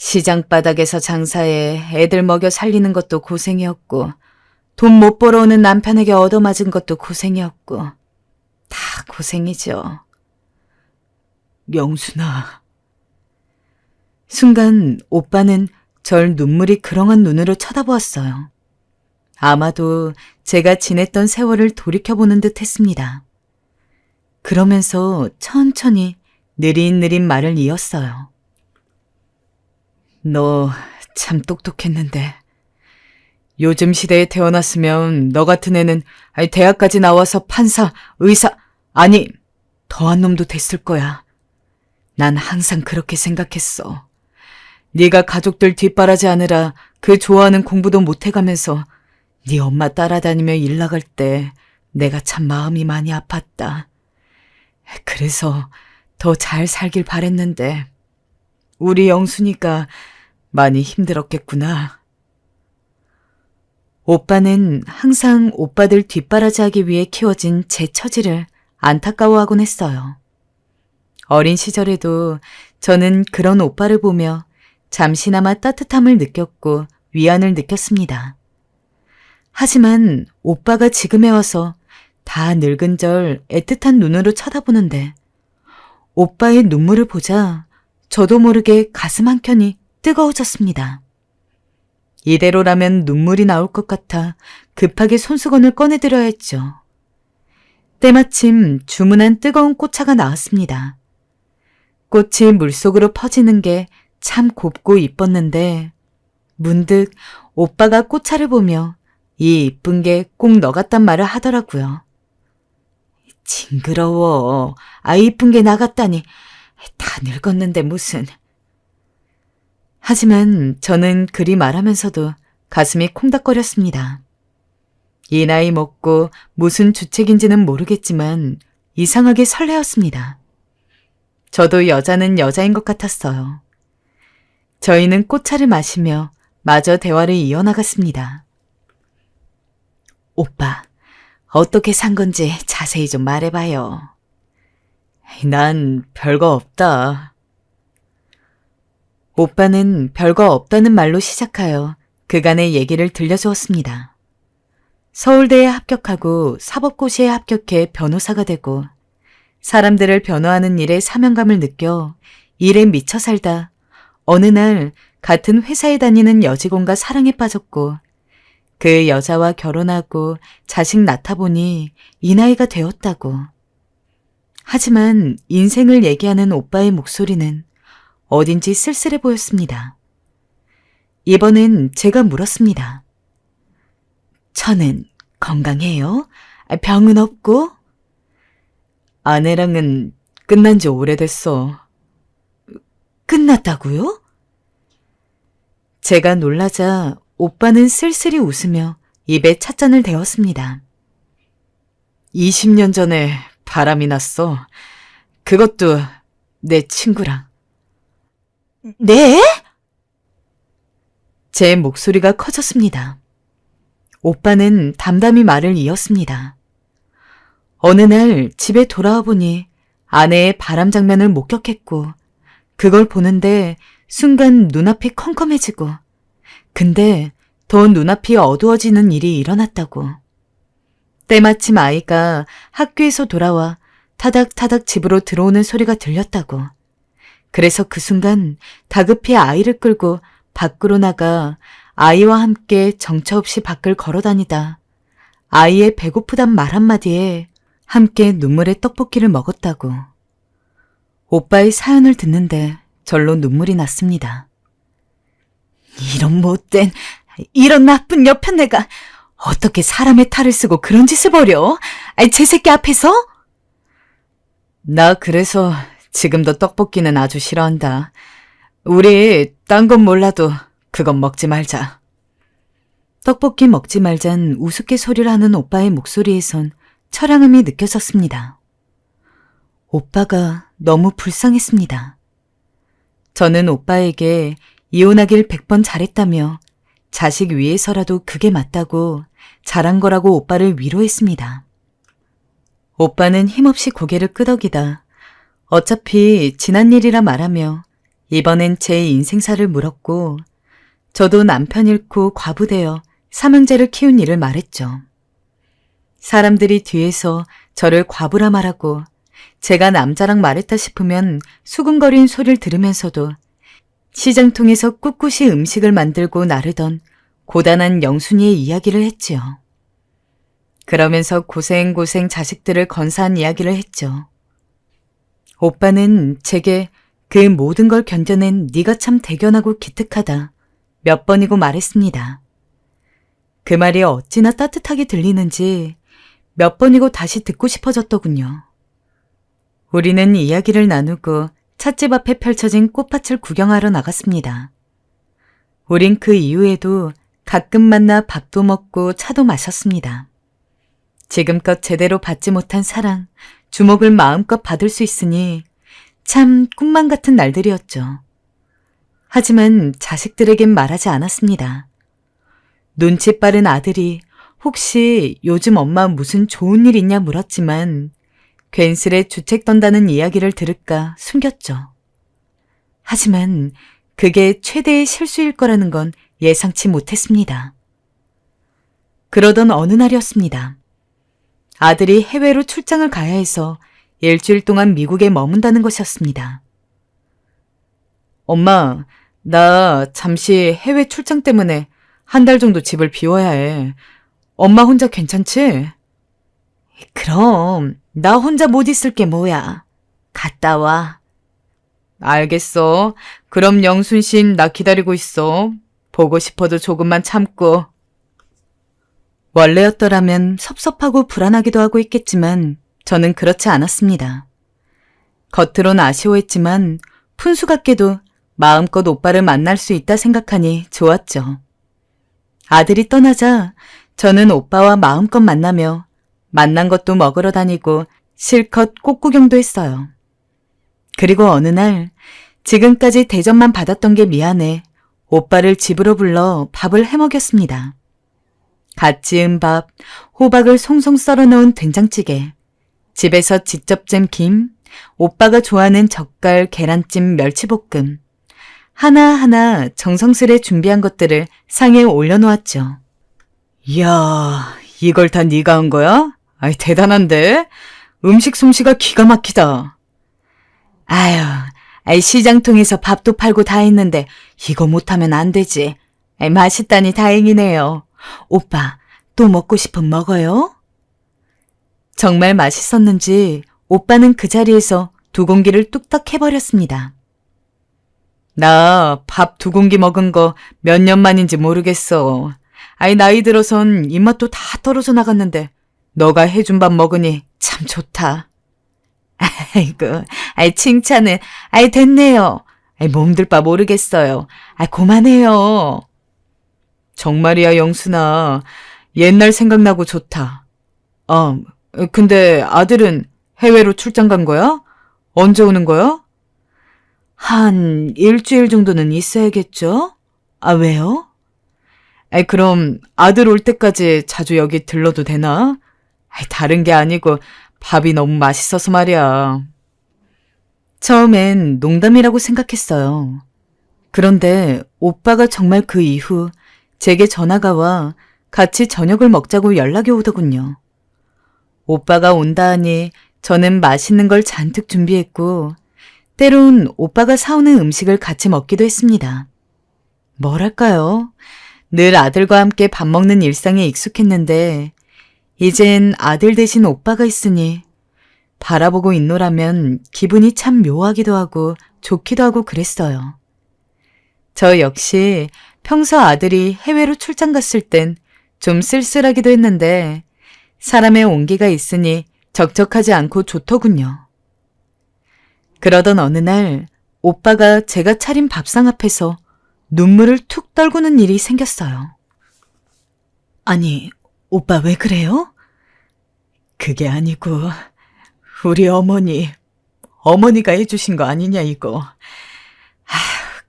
시장 바닥에서 장사해 애들 먹여 살리는 것도 고생이었고, 돈 못 벌어오는 남편에게 얻어맞은 것도 고생이었고, 다 고생이죠. 영순아. 순간 오빠는 절 눈물이 그렁한 눈으로 쳐다보았어요. 아마도 제가 지냈던 세월을 돌이켜보는 듯 했습니다. 그러면서 천천히 느릿느릿 말을 이었어요. 너 참 똑똑했는데, 요즘 시대에 태어났으면 너 같은 애는 대학까지 나와서 판사, 의사, 아니 더한 놈도 됐을 거야. 난 항상 그렇게 생각했어. 네가 가족들 뒷바라지하느라 그 좋아하는 공부도 못해가면서 네 엄마 따라다니며 일 나갈 때 내가 참 마음이 많이 아팠다. 그래서 더 잘 살길 바랬는데 우리 영순이가 많이 힘들었겠구나. 오빠는 항상 오빠들 뒷바라지하기 위해 키워진 제 처지를 안타까워하곤 했어요. 어린 시절에도 저는 그런 오빠를 보며 잠시나마 따뜻함을 느꼈고 위안을 느꼈습니다. 하지만 오빠가 지금에 와서 다 늙은 절 애틋한 눈으로 쳐다보는데 오빠의 눈물을 보자 저도 모르게 가슴 한켠이 뜨거워졌습니다. 이대로라면 눈물이 나올 것 같아 급하게 손수건을 꺼내드려야 했죠. 때마침 주문한 뜨거운 꽃차가 나왔습니다. 꽃이 물속으로 퍼지는 게 참 곱고 이뻤는데 문득 오빠가 꽃차를 보며 이 이쁜 게 꼭 너 같단 말을 하더라고요. 징그러워. 이쁜 게 나 같다니. 다 늙었는데 무슨. 하지만 저는 그리 말하면서도 가슴이 콩닥거렸습니다. 이 나이 먹고 무슨 주책인지는 모르겠지만 이상하게 설레었습니다. 저도 여자는 여자인 것 같았어요. 저희는 꽃차를 마시며 마저 대화를 이어나갔습니다. 오빠, 어떻게 산 건지 자세히 좀 말해봐요. 난 별거 없다. 오빠는 별거 없다는 말로 시작하여 그간의 얘기를 들려주었습니다. 서울대에 합격하고 사법고시에 합격해 변호사가 되고 사람들을 변호하는 일에 사명감을 느껴 일에 미쳐 살다 어느 날 같은 회사에 다니는 여직원과 사랑에 빠졌고 그 여자와 결혼하고 자식 낳다 보니 이 나이가 되었다고. 하지만 인생을 얘기하는 오빠의 목소리는 어딘지 쓸쓸해 보였습니다. 이번엔 제가 물었습니다. 처는 건강해요? 병은 없고? 아내랑은 끝난 지 오래됐어. 끝났다고요? 제가 놀라자 오빠는 쓸쓸히 웃으며 입에 찻잔을 대었습니다. 20년 전에 바람이 났어. 그것도 내 친구랑. 네? 제 목소리가 커졌습니다. 오빠는 담담히 말을 이었습니다. 어느 날 집에 돌아와 보니 아내의 바람 장면을 목격했고 그걸 보는데 순간 눈앞이 컴컴해지고 근데 더 눈앞이 어두워지는 일이 일어났다고. 때마침 아이가 학교에서 돌아와 타닥타닥 집으로 들어오는 소리가 들렸다고. 그래서 그 순간 다급히 아이를 끌고 밖으로 나가 아이와 함께 정처 없이 밖을 걸어다니다 아이의 배고프단 말 한마디에 함께 눈물의 떡볶이를 먹었다고. 오빠의 사연을 듣는데 절로 눈물이 났습니다. 이런 못된, 이런 나쁜 여편네가 어떻게 사람의 탈을 쓰고 그런 짓을 벌여? 제 새끼 앞에서? 나 그래서 지금도 떡볶이는 아주 싫어한다. 우리 딴 건 몰라도 그건 먹지 말자. 떡볶이 먹지 말잔 우습게소리를 하는 오빠의 목소리에선 처량함이 느껴졌습니다. 오빠가 너무 불쌍했습니다. 저는 오빠에게 이혼하길 100번 잘했다며 자식 위해서라도 그게 맞다고 잘한 거라고 오빠를 위로했습니다. 오빠는 힘없이 고개를 끄덕이다 어차피 지난 일이라 말하며 이번엔 제 인생사를 물었고 저도 남편 잃고 과부되어 삼형제를 키운 일을 말했죠. 사람들이 뒤에서 저를 과부라 말하고 제가 남자랑 말했다 싶으면 수근거린 소리를 들으면서도 시장통에서 꿋꿋이 음식을 만들고 나르던 고단한 영순이의 이야기를 했지요. 그러면서 고생고생 자식들을 건사한 이야기를 했죠. 오빠는 제게 그 모든 걸 견뎌낸 네가 참 대견하고 기특하다 몇 번이고 말했습니다. 그 말이 어찌나 따뜻하게 들리는지 몇 번이고 다시 듣고 싶어졌더군요. 우리는 이야기를 나누고 찻집 앞에 펼쳐진 꽃밭을 구경하러 나갔습니다. 우린 그 이후에도 가끔 만나 밥도 먹고 차도 마셨습니다. 지금껏 제대로 받지 못한 사랑, 주목을 마음껏 받을 수 있으니 참 꿈만 같은 날들이었죠. 하지만 자식들에겐 말하지 않았습니다. 눈치 빠른 아들이 혹시 요즘 엄마 무슨 좋은 일 있냐 물었지만 괜스레 주책 떤다는 이야기를 들을까 숨겼죠. 하지만 그게 최대의 실수일 거라는 건 예상치 못했습니다. 그러던 어느 날이었습니다. 아들이 해외로 출장을 가야 해서 일주일 동안 미국에 머문다는 것이었습니다. 엄마, 나 잠시 해외 출장 때문에 한 달 정도 집을 비워야 해. 엄마 혼자 괜찮지? 그럼 나 혼자 못 있을 게 뭐야. 갔다 와. 알겠어. 그럼 영순신 나 기다리고 있어. 보고 싶어도 조금만 참고. 원래였더라면 섭섭하고 불안하기도 하고 있겠지만 저는 그렇지 않았습니다. 겉으론 아쉬워했지만 푼수 같게도 마음껏 오빠를 만날 수 있다 생각하니 좋았죠. 아들이 떠나자 저는 오빠와 마음껏 만나며 만난 것도 먹으러 다니고 실컷 꽃구경도 했어요. 그리고 어느 날 지금까지 대접만 받았던 게 미안해 오빠를 집으로 불러 밥을 해먹였습니다. 갓 지은 밥, 호박을 송송 썰어 넣은 된장찌개, 집에서 직접 잼 김, 오빠가 좋아하는 젓갈, 계란찜, 멸치볶음, 하나하나 정성스레 준비한 것들을 상에 올려놓았죠. 이야, 이걸 다 네가 한 거야? 아이, 대단한데? 음식 솜씨가 기가 막히다. 아유, 시장통에서 밥도 팔고 다 했는데 이거 못하면 안 되지. 맛있다니 다행이네요. 오빠, 또 먹고 싶으면 먹어요? 정말 맛있었는지 오빠는 그 자리에서 2공기를 뚝딱 해버렸습니다. 나 밥 2공기 먹은 거 몇 년 만인지 모르겠어. 나이 들어선 입맛도 다 떨어져 나갔는데 너가 해준 밥 먹으니 참 좋다. 아이고, 칭찬은, 됐네요. 몸들 바 모르겠어요. 그만해요. 정말이야, 영순아. 옛날 생각나고 좋다. 근데 아들은 해외로 출장 간 거야? 언제 오는 거야? 한 일주일 정도는 있어야겠죠? 왜요? 그럼 아들 올 때까지 자주 여기 들러도 되나? 다른 게 아니고 밥이 너무 맛있어서 말이야. 처음엔 농담이라고 생각했어요. 그런데 오빠가 정말 그 이후 제게 전화가 와 같이 저녁을 먹자고 연락이 오더군요. 오빠가 온다 하니 저는 맛있는 걸 잔뜩 준비했고 때론 오빠가 사오는 음식을 같이 먹기도 했습니다. 뭐랄까요? 늘 아들과 함께 밥 먹는 일상에 익숙했는데 이젠 아들 대신 오빠가 있으니 바라보고 있노라면 기분이 참 묘하기도 하고 좋기도 하고 그랬어요. 저 역시 평소 아들이 해외로 출장 갔을 땐 좀 쓸쓸하기도 했는데 사람의 온기가 있으니 적적하지 않고 좋더군요. 그러던 어느 날 오빠가 제가 차린 밥상 앞에서 눈물을 툭 떨구는 일이 생겼어요. 아니, 오빠 왜 그래요? 그게 아니고 우리 어머니가 해주신 거 아니냐 이거.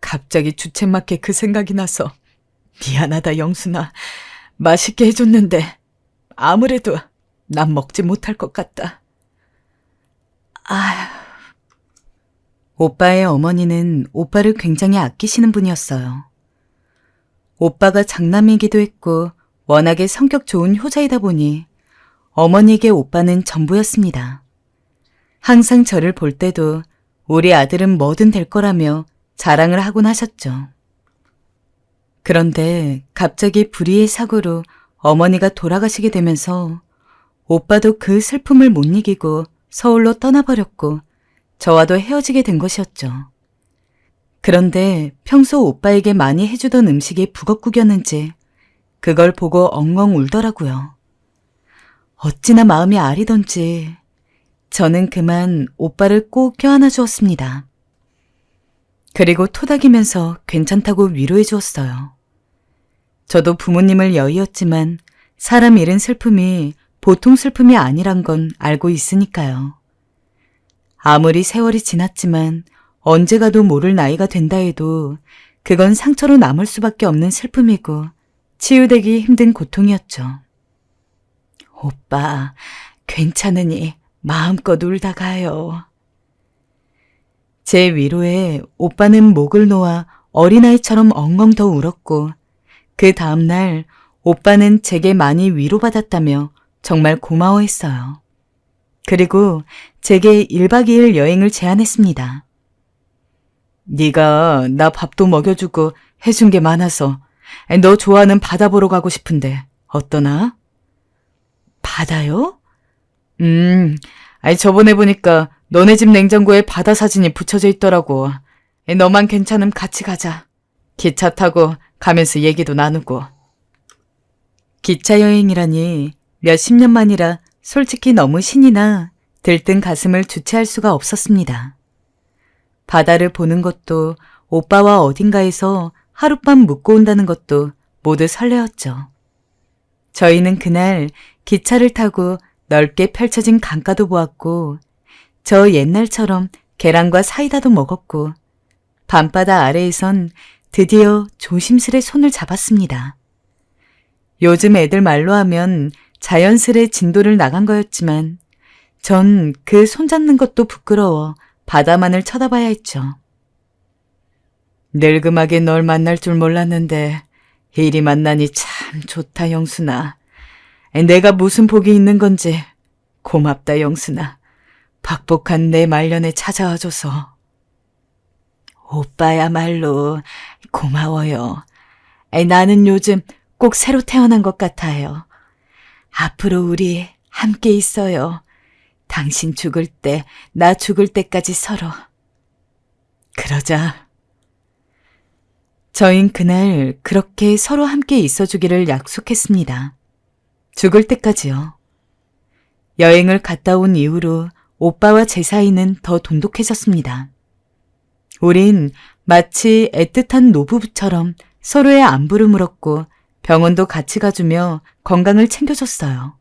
갑자기 주책맞게 그 생각이 나서 미안하다 영순아. 맛있게 해줬는데 아무래도 난 먹지 못할 것 같다. 오빠의 어머니는 오빠를 굉장히 아끼시는 분이었어요. 오빠가 장남이기도 했고 워낙에 성격 좋은 효자이다 보니 어머니에게 오빠는 전부였습니다. 항상 저를 볼 때도 우리 아들은 뭐든 될 거라며 자랑을 하곤 하셨죠. 그런데 갑자기 불의의 사고로 어머니가 돌아가시게 되면서 오빠도 그 슬픔을 못 이기고 서울로 떠나버렸고 저와도 헤어지게 된 것이었죠. 그런데 평소 오빠에게 많이 해주던 음식이 북엇국이었는지 그걸 보고 엉엉 울더라고요. 어찌나 마음이 아리던지 저는 그만 오빠를 꼭 껴안아 주었습니다. 그리고 토닥이면서 괜찮다고 위로해 주었어요. 저도 부모님을 여의었지만 사람 잃은 슬픔이 보통 슬픔이 아니란 건 알고 있으니까요. 아무리 세월이 지났지만 언제 가도 모를 나이가 된다 해도 그건 상처로 남을 수밖에 없는 슬픔이고 치유되기 힘든 고통이었죠. 오빠, 괜찮으니 마음껏 울다 가요. 제 위로에 오빠는 목을 놓아 어린아이처럼 엉엉 더 울었고 그 다음날 오빠는 제게 많이 위로받았다며 정말 고마워했어요. 그리고 제게 1박 2일 여행을 제안했습니다. 네가 나 밥도 먹여주고 해준 게 많아서 너 좋아하는 바다 보러 가고 싶은데 어떠나? 바다요? 저번에 보니까 너네 집 냉장고에 바다 사진이 붙여져 있더라고. 너만 괜찮으면 같이 가자. 기차 타고 가면서 얘기도 나누고. 기차 여행이라니 몇십 년 만이라 솔직히 너무 신이 나 들뜬 가슴을 주체할 수가 없었습니다. 바다를 보는 것도 오빠와 어딘가에서 하룻밤 묵고 온다는 것도 모두 설레었죠. 저희는 그날 기차를 타고 넓게 펼쳐진 강가도 보았고 저 옛날처럼 계란과 사이다도 먹었고 밤바다 아래에선 드디어 조심스레 손을 잡았습니다. 요즘 애들 말로 하면 자연스레 진도를 나간 거였지만 전 그 손잡는 것도 부끄러워 바다만을 쳐다봐야 했죠. 늙음하게 널 만날 줄 몰랐는데 이리 만나니 참 좋다 영순아. 내가 무슨 복이 있는 건지 고맙다 영순아. 박복한 내 말년에 찾아와줘서. 오빠야말로 고마워요. 나는 요즘 꼭 새로 태어난 것 같아요. 앞으로 우리 함께 있어요. 당신 죽을 때, 나 죽을 때까지 서로. 그러자. 저흰 그날 그렇게 서로 함께 있어주기를 약속했습니다. 죽을 때까지요. 여행을 갔다 온 이후로 오빠와 제 사이는 더 돈독해졌습니다. 우린 마치 애틋한 노부부처럼 서로의 안부를 물었고 병원도 같이 가주며 건강을 챙겨줬어요.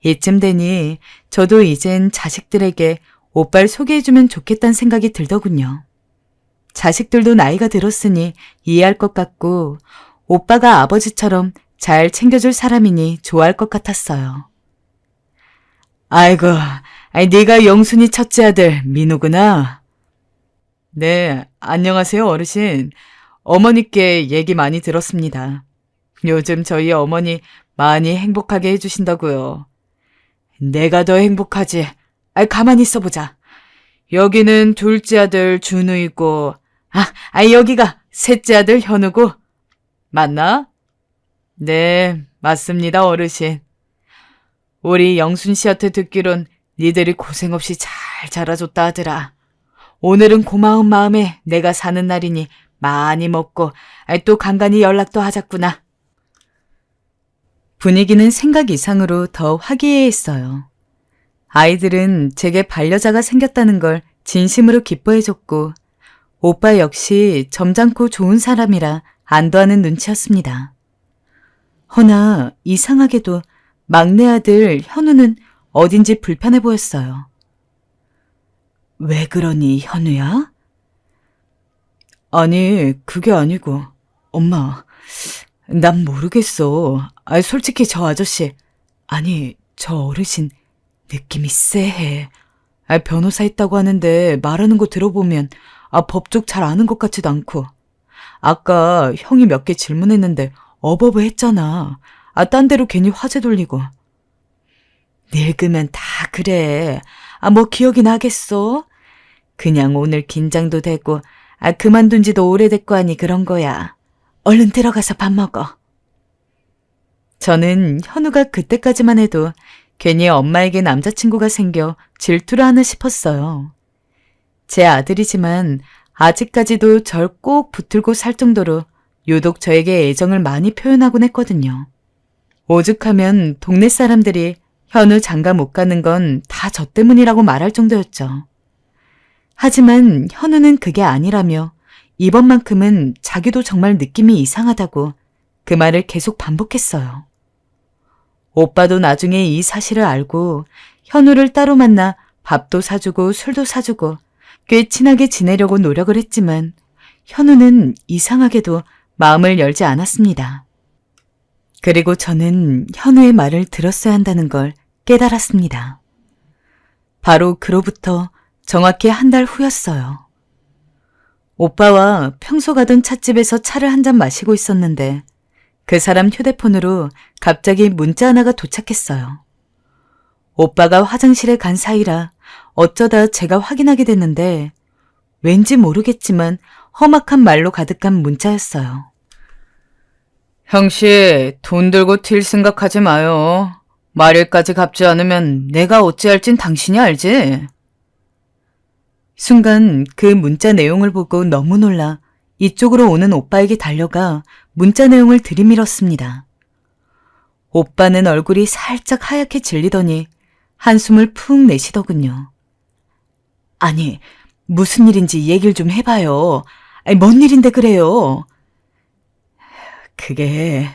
이쯤 되니 저도 이젠 자식들에게 오빠를 소개해주면 좋겠다는 생각이 들더군요. 자식들도 나이가 들었으니 이해할 것 같고 오빠가 아버지처럼 잘 챙겨줄 사람이니 좋아할 것 같았어요. 아이고, 네가 영순이 첫째 아들 민우구나. 네, 안녕하세요 어르신. 어머니께 얘기 많이 들었습니다. 요즘 저희 어머니 많이 행복하게 해주신다고요. 내가 더 행복하지. 가만히 있어보자. 여기는 둘째 아들 준우이고, 여기가 셋째 아들 현우고. 맞나? 네, 맞습니다, 어르신. 우리 영순 씨한테 듣기론 니들이 고생 없이 잘 자라줬다 하더라. 오늘은 고마운 마음에 내가 사는 날이니 많이 먹고 또 간간히 연락도 하자꾸나. 분위기는 생각 이상으로 더 화기애애했어요. 아이들은 제게 반려자가 생겼다는 걸 진심으로 기뻐해줬고 오빠 역시 점잖고 좋은 사람이라 안도하는 눈치였습니다. 허나 이상하게도 막내 아들 현우는 어딘지 불편해 보였어요. 왜 그러니, 현우야? 아니, 그게 아니고. 엄마, 난 모르겠어. 솔직히 저 아저씨, 아니, 저 어르신 느낌이 쎄해. 변호사 있다고 하는데 말하는 거 들어보면 법쪽 잘 아는 것 같지도 않고. 아까 형이 몇 개 질문했는데 어버버 했잖아. 딴 데로 괜히 화제 돌리고. 늙으면 다 그래. 뭐 기억이 나겠어? 그냥 오늘 긴장도 되고 그만둔 지도 오래됐고 하니 그런 거야. 얼른 들어가서 밥 먹어. 저는 현우가 그때까지만 해도 괜히 엄마에게 남자친구가 생겨 질투를 하나 싶었어요. 제 아들이지만 아직까지도 절 꼭 붙들고 살 정도로 유독 저에게 애정을 많이 표현하곤 했거든요. 오죽하면 동네 사람들이 현우 장가 못 가는 건 다 저 때문이라고 말할 정도였죠. 하지만 현우는 그게 아니라며 이번만큼은 자기도 정말 느낌이 이상하다고 그 말을 계속 반복했어요. 오빠도 나중에 이 사실을 알고 현우를 따로 만나 밥도 사주고 술도 사주고 꽤 친하게 지내려고 노력을 했지만 현우는 이상하게도 마음을 열지 않았습니다. 그리고 저는 현우의 말을 들었어야 한다는 걸 깨달았습니다. 바로 그로부터 정확히 한 달 후였어요. 오빠와 평소 가던 찻집에서 차를 한 잔 마시고 있었는데 그 사람 휴대폰으로 갑자기 문자 하나가 도착했어요. 오빠가 화장실에 간 사이라 어쩌다 제가 확인하게 됐는데 왠지 모르겠지만 험악한 말로 가득한 문자였어요. 형씨, 돈 들고 튈 생각하지 마요. 말일까지 갚지 않으면 내가 어찌할진 당신이 알지? 순간 그 문자 내용을 보고 너무 놀라 이쪽으로 오는 오빠에게 달려가 문자 내용을 들이밀었습니다. 오빠는 얼굴이 살짝 하얗게 질리더니 한숨을 푹 내쉬더군요. 아니, 무슨 일인지 얘기를 좀 해봐요. 뭔 일인데 그래요? 그게...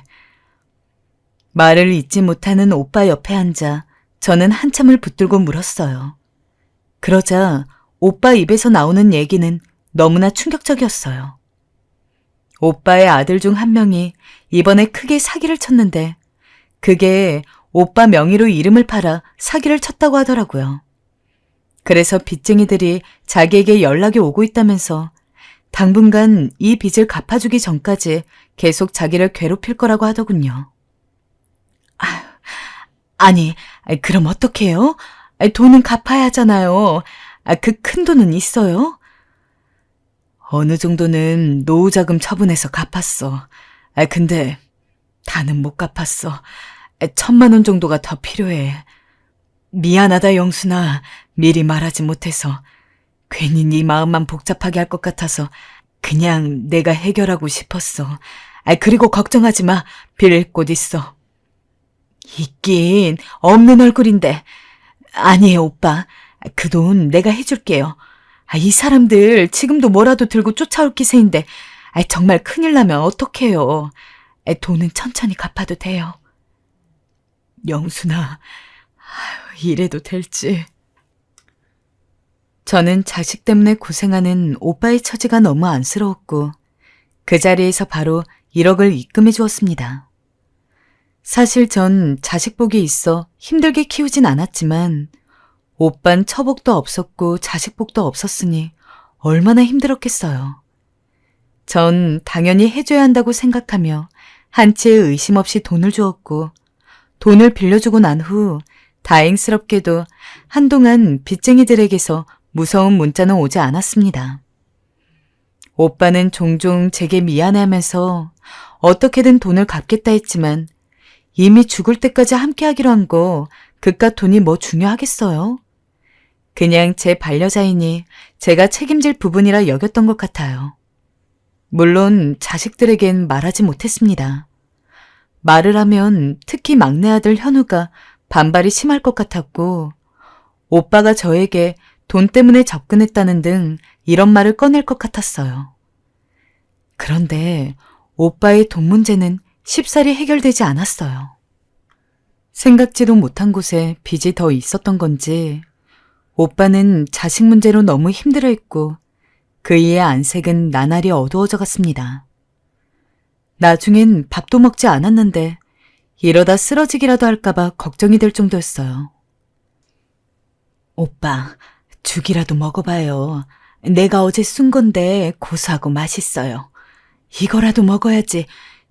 말을 잇지 못하는 오빠 옆에 앉아 저는 한참을 붙들고 물었어요. 그러자 오빠 입에서 나오는 얘기는 너무나 충격적이었어요. 오빠의 아들 중 한 명이 이번에 크게 사기를 쳤는데 그게 오빠 명의로 이름을 팔아 사기를 쳤다고 하더라고요. 그래서 빚쟁이들이 자기에게 연락이 오고 있다면서 당분간 이 빚을 갚아주기 전까지 계속 자기를 괴롭힐 거라고 하더군요. 아니, 그럼 어떡해요? 돈은 갚아야 하잖아요. 그 큰 돈은 있어요? 어느 정도는 노후자금 처분해서 갚았어. 근데 다는 못 갚았어. 1,000만 원 정도가 더 필요해. 미안하다, 영순아. 미리 말하지 못해서. 괜히 네 마음만 복잡하게 할 것 같아서 그냥 내가 해결하고 싶었어. 그리고 걱정하지 마. 빌릴 곳 있어. 있긴 없는 얼굴인데. 아니에요, 오빠. 그 돈 내가 해줄게요. 이 사람들 지금도 뭐라도 들고 쫓아올 기세인데 정말 큰일 나면 어떡해요. 돈은 천천히 갚아도 돼요. 영순아, 이래도 될지. 저는 자식 때문에 고생하는 오빠의 처지가 너무 안쓰러웠고 그 자리에서 바로 1억을 입금해 주었습니다. 사실 전 자식 복이 있어 힘들게 키우진 않았지만 오빤 처복도 없었고 자식 복도 없었으니 얼마나 힘들었겠어요. 전 당연히 해줘야 한다고 생각하며 한치의 의심 없이 돈을 주었고 돈을 빌려주고 난 후 다행스럽게도 한동안 빚쟁이들에게서 무서운 문자는 오지 않았습니다. 오빠는 종종 제게 미안해하면서 어떻게든 돈을 갚겠다 했지만 이미 죽을 때까지 함께하기로 한 거 그깟 돈이 뭐 중요하겠어요? 그냥 제 반려자이니 제가 책임질 부분이라 여겼던 것 같아요. 물론 자식들에겐 말하지 못했습니다. 말을 하면 특히 막내 아들 현우가 반발이 심할 것 같았고 오빠가 저에게 돈 때문에 접근했다는 등 이런 말을 꺼낼 것 같았어요. 그런데 오빠의 돈 문제는 쉽사리 해결되지 않았어요. 생각지도 못한 곳에 빚이 더 있었던 건지 오빠는 자식 문제로 너무 힘들어했고 그이의 안색은 나날이 어두워져 갔습니다. 나중엔 밥도 먹지 않았는데 이러다 쓰러지기라도 할까봐 걱정이 될 정도였어요. 오빠, 죽이라도 먹어봐요. 내가 어제 쓴 건데 고소하고 맛있어요. 이거라도 먹어야지.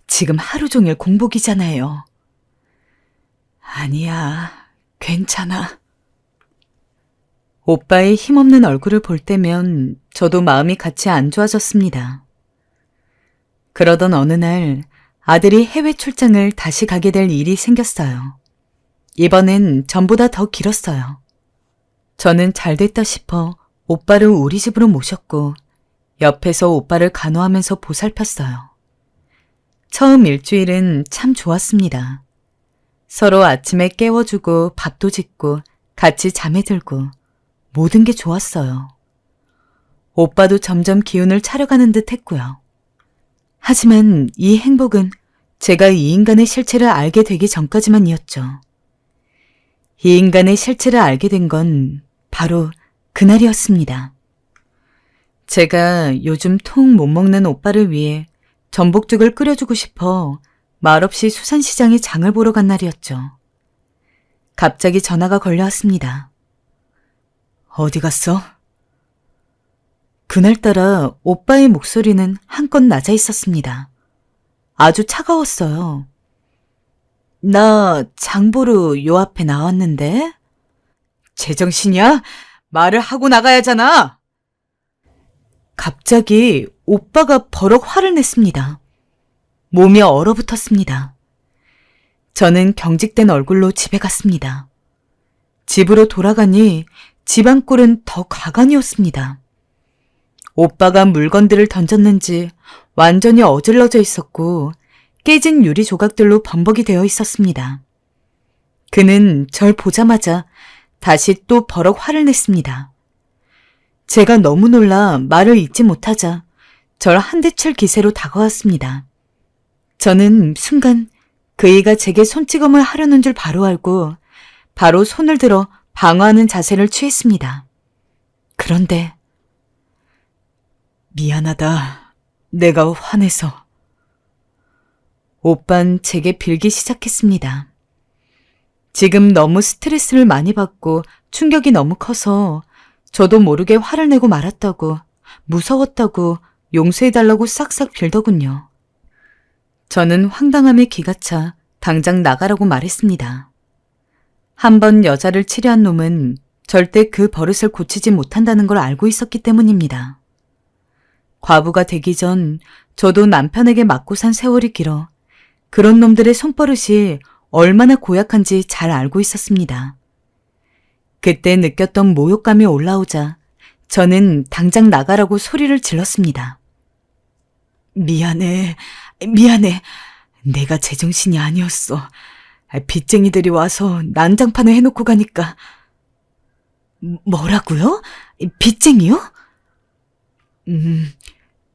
지금 하루 종일 공복이잖아요. 아니야, 괜찮아. 오빠의 힘없는 얼굴을 볼 때면 저도 마음이 같이 안 좋아졌습니다. 그러던 어느 날 아들이 해외 출장을 다시 가게 될 일이 생겼어요. 이번엔 전보다 더 길었어요. 저는 잘 됐다 싶어 오빠를 우리 집으로 모셨고 옆에서 오빠를 간호하면서 보살폈어요. 처음 일주일은 참 좋았습니다. 서로 아침에 깨워주고 밥도 짓고 같이 잠에 들고 모든 게 좋았어요. 오빠도 점점 기운을 차려가는 듯 했고요. 하지만 이 행복은 제가 이 인간의 실체를 알게 되기 전까지만이었죠. 이 인간의 실체를 알게 된 건 바로 그날이었습니다. 제가 요즘 통 못 먹는 오빠를 위해 전복죽을 끓여주고 싶어 말없이 수산시장에 장을 보러 간 날이었죠. 갑자기 전화가 걸려왔습니다. 어디 갔어? 그날따라 오빠의 목소리는 한껏 낮아 있었습니다. 아주 차가웠어요. 나 장보러 요 앞에 나왔는데? 제정신이야? 말을 하고 나가야 하잖아. 갑자기 오빠가 버럭 화를 냈습니다. 몸이 얼어붙었습니다. 저는 경직된 얼굴로 집에 갔습니다. 집으로 돌아가니 집안 꼴은 더 가관이었습니다. 오빠가 물건들을 던졌는지 완전히 어질러져 있었고 깨진 유리 조각들로 범벅이 되어 있었습니다. 그는 절 보자마자 다시 또 버럭 화를 냈습니다. 제가 너무 놀라 말을 잇지 못하자 절 한 대 칠 기세로 다가왔습니다. 저는 순간 그이가 제게 손찌검을 하려는 줄 바로 알고 바로 손을 들어 방어하는 자세를 취했습니다. 그런데 미안하다. 내가 화내서. 오빤 제게 빌기 시작했습니다. 지금 너무 스트레스를 많이 받고 충격이 너무 커서 저도 모르게 화를 내고 말았다고, 무서웠다고, 용서해달라고 싹싹 빌더군요. 저는 황당함에 기가 차 당장 나가라고 말했습니다. 한 번 여자를 치려한 놈은 절대 그 버릇을 고치지 못한다는 걸 알고 있었기 때문입니다. 과부가 되기 전 저도 남편에게 맞고 산 세월이 길어 그런 놈들의 손버릇이 얼마나 고약한지 잘 알고 있었습니다. 그때 느꼈던 모욕감이 올라오자 저는 당장 나가라고 소리를 질렀습니다. 미안해. 내가 제정신이 아니었어. 빚쟁이들이 와서 난장판을 해놓고 가니까. 뭐라고요? 빚쟁이요?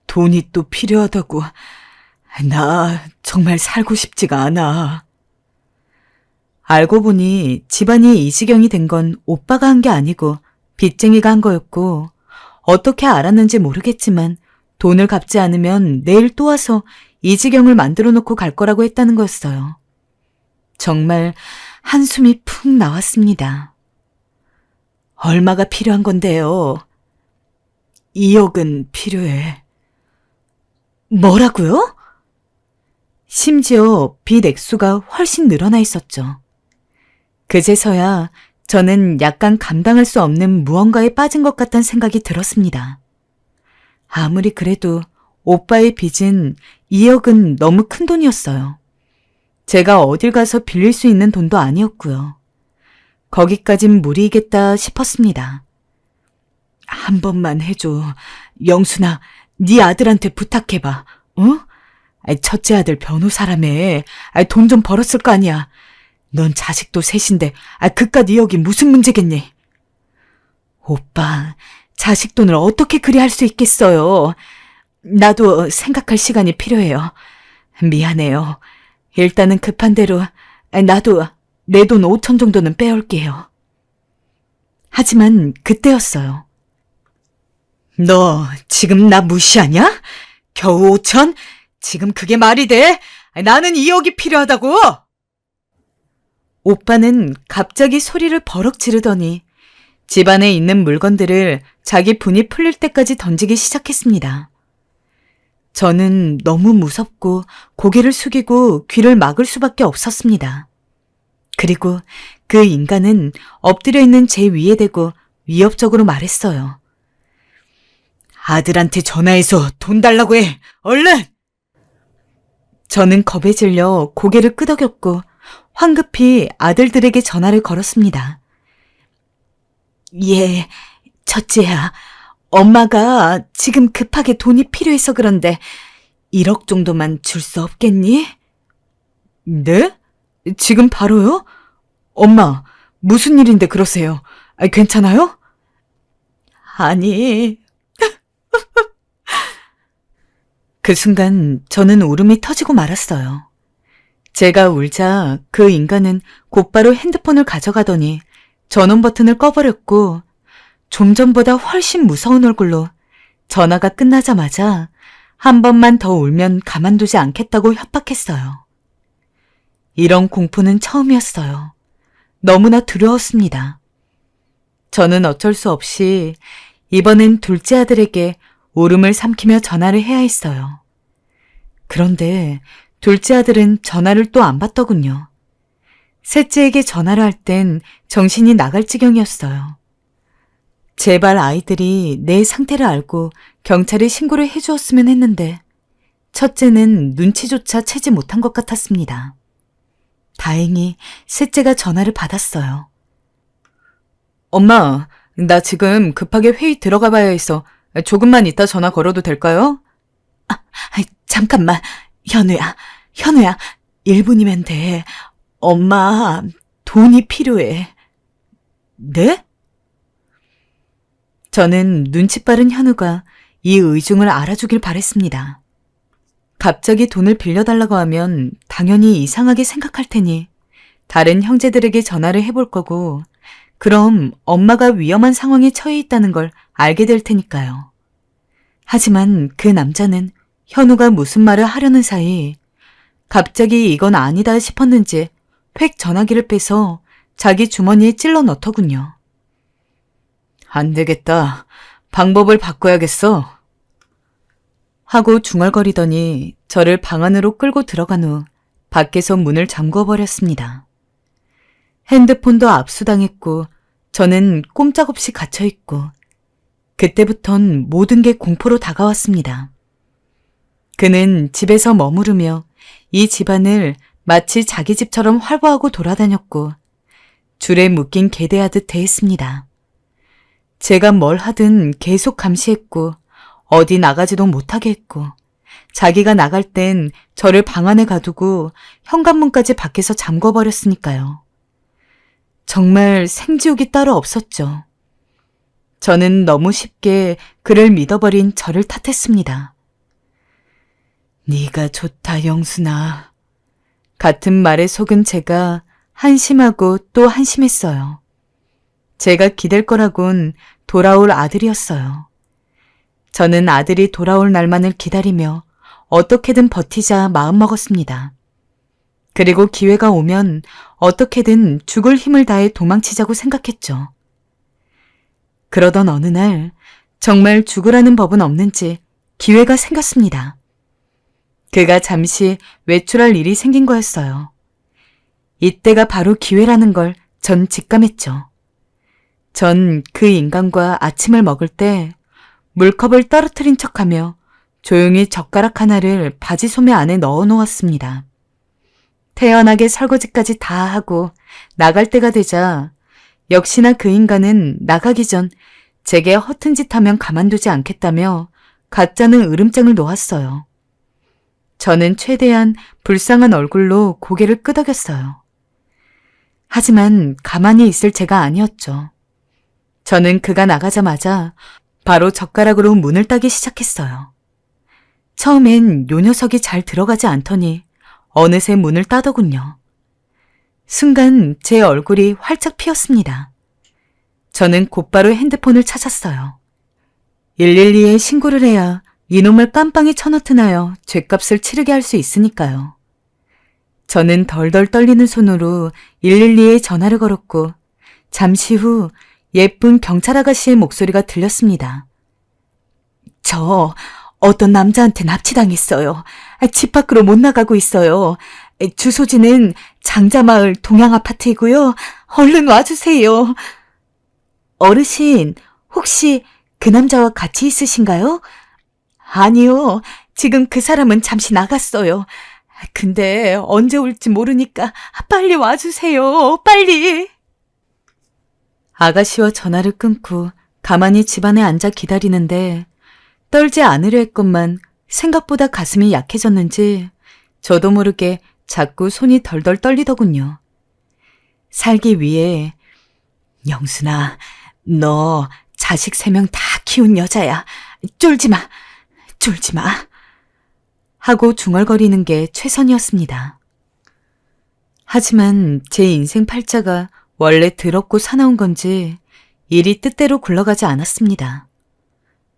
돈이 또 필요하다고. 나 정말 살고 싶지가 않아. 알고 보니 집안이 이 지경이 된 건 오빠가 한 게 아니고 빚쟁이가 한 거였고 어떻게 알았는지 모르겠지만 돈을 갚지 않으면 내일 또 와서 이 지경을 만들어 놓고 갈 거라고 했다는 거였어요. 정말 한숨이 푹 나왔습니다. 얼마가 필요한 건데요? 2억은 필요해. 뭐라고요? 심지어 빚 액수가 훨씬 늘어나 있었죠. 그제서야 저는 약간 감당할 수 없는 무언가에 빠진 것 같다는 생각이 들었습니다. 아무리 그래도 오빠의 빚은 2억은 너무 큰 돈이었어요. 제가 어딜 가서 빌릴 수 있는 돈도 아니었고요. 거기까진 무리겠다 싶었습니다. 한 번만 해줘. 영순아, 네 아들한테 부탁해봐. 첫째 아들 변호사라며. 돈 좀 벌었을 거 아니야. 넌 자식도 셋인데 그깟 2억이 무슨 문제겠니? 오빠, 자식 돈을 어떻게 그리 할 수 있겠어요. 나도 생각할 시간이 필요해요. 미안해요. 일단은 급한 대로 나도 내 돈 5천 정도는 빼올게요. 하지만 그때였어요. 너 지금 나 무시하냐? 겨우 5천? 지금 그게 말이 돼? 나는 2억이 필요하다고! 오빠는 갑자기 소리를 버럭 지르더니 집안에 있는 물건들을 자기 분이 풀릴 때까지 던지기 시작했습니다. 저는 너무 무섭고 고개를 숙이고 귀를 막을 수밖에 없었습니다. 그리고 그 인간은 엎드려 있는 제 위에 대고 위협적으로 말했어요. 아들한테 전화해서 돈 달라고 해! 얼른! 저는 겁에 질려 고개를 끄덕였고 황급히 아들들에게 전화를 걸었습니다. 예, 첫째야. 엄마가 지금 급하게 돈이 필요해서 그런데 1억 정도만 줄 수 없겠니? 네? 지금 바로요? 엄마, 무슨 일인데 그러세요? 괜찮아요? 아니. 그 순간 저는 울음이 터지고 말았어요. 제가 울자 그 인간은 곧바로 핸드폰을 가져가더니 전원 버튼을 꺼버렸고 좀 전보다 훨씬 무서운 얼굴로 전화가 끝나자마자 한 번만 더 울면 가만두지 않겠다고 협박했어요. 이런 공포는 처음이었어요. 너무나 두려웠습니다. 저는 어쩔 수 없이 이번엔 둘째 아들에게 울음을 삼키며 전화를 해야 했어요. 그런데 둘째 아들은 전화를 또 안 받더군요. 셋째에게 전화를 할 땐 정신이 나갈 지경이었어요. 제발 아이들이 내 상태를 알고 경찰에 신고를 해주었으면 했는데 첫째는 눈치조차 채지 못한 것 같았습니다. 다행히 셋째가 전화를 받았어요. 엄마, 나 지금 급하게 회의 들어가 봐야 해서 조금만 이따 전화 걸어도 될까요? 잠깐만, 현우야, 1분이면 돼. 엄마, 돈이 필요해. 네? 저는 눈치 빠른 현우가 이 의중을 알아주길 바랬습니다. 갑자기 돈을 빌려달라고 하면 당연히 이상하게 생각할 테니 다른 형제들에게 전화를 해볼 거고 그럼 엄마가 위험한 상황에 처해 있다는 걸 알게 될 테니까요. 하지만 그 남자는 현우가 무슨 말을 하려는 사이 갑자기 이건 아니다 싶었는지 획 전화기를 빼서 자기 주머니에 찔러 넣더군요. 안 되겠다. 방법을 바꿔야겠어. 하고 중얼거리더니 저를 방 안으로 끌고 들어간 후 밖에서 문을 잠궈버렸습니다. 핸드폰도 압수당했고 저는 꼼짝없이 갇혀있고 그때부턴 모든 게 공포로 다가왔습니다. 그는 집에서 머무르며 이 집안을 마치 자기 집처럼 활보하고 돌아다녔고 줄에 묶인 개대하듯 대했습니다. 제가 뭘 하든 계속 감시했고 어디 나가지도 못하게 했고 자기가 나갈 땐 저를 방 안에 가두고 현관문까지 밖에서 잠궈버렸으니까요. 정말 생지옥이 따로 없었죠. 저는 너무 쉽게 그를 믿어버린 저를 탓했습니다. 네가 좋다, 영순아. 같은 말에 속은 제가 한심하고 또 한심했어요. 제가 기댈 거라곤 돌아올 아들이었어요. 저는 아들이 돌아올 날만을 기다리며 어떻게든 버티자 마음먹었습니다. 그리고 기회가 오면 어떻게든 죽을 힘을 다해 도망치자고 생각했죠. 그러던 어느 날 정말 죽으라는 법은 없는지 기회가 생겼습니다. 그가 잠시 외출할 일이 생긴 거였어요. 이때가 바로 기회라는 걸 전 직감했죠. 전 그 인간과 아침을 먹을 때 물컵을 떨어뜨린 척하며 조용히 젓가락 하나를 바지 소매 안에 넣어 놓았습니다. 태연하게 설거지까지 다 하고 나갈 때가 되자 역시나 그 인간은 나가기 전 제게 허튼 짓 하면 가만두지 않겠다며 가짜는 으름장을 놓았어요. 저는 최대한 불쌍한 얼굴로 고개를 끄덕였어요. 하지만 가만히 있을 제가 아니었죠. 저는 그가 나가자마자 바로 젓가락으로 문을 따기 시작했어요. 처음엔 요 녀석이 잘 들어가지 않더니 어느새 문을 따더군요. 순간 제 얼굴이 활짝 피었습니다. 저는 곧바로 핸드폰을 찾았어요. 112에 신고를 해야 이놈을 깜빵에 쳐넣으나요 죗값을 치르게 할 수 있으니까요. 저는 덜덜 떨리는 손으로 112에 전화를 걸었고 잠시 후 예쁜 경찰 아가씨의 목소리가 들렸습니다. 저 어떤 남자한테 납치당했어요. 집 밖으로 못 나가고 있어요. 주소지는 장자마을 동양아파트이고요. 얼른 와주세요. 어르신, 혹시 그 남자와 같이 있으신가요? 아니요. 지금 그 사람은 잠시 나갔어요. 근데 언제 올지 모르니까 빨리 와주세요. 빨리. 아가씨와 전화를 끊고 가만히 집안에 앉아 기다리는데 떨지 않으려 했건만 생각보다 가슴이 약해졌는지 저도 모르게 자꾸 손이 덜덜 떨리더군요. 살기 위해 영순아, 너 자식 3명 다 키운 여자야. 쫄지 마. 쫄지 마. 하고 중얼거리는 게 최선이었습니다. 하지만 제 인생 팔자가 원래 더럽고 사나운 건지 일이 뜻대로 굴러가지 않았습니다.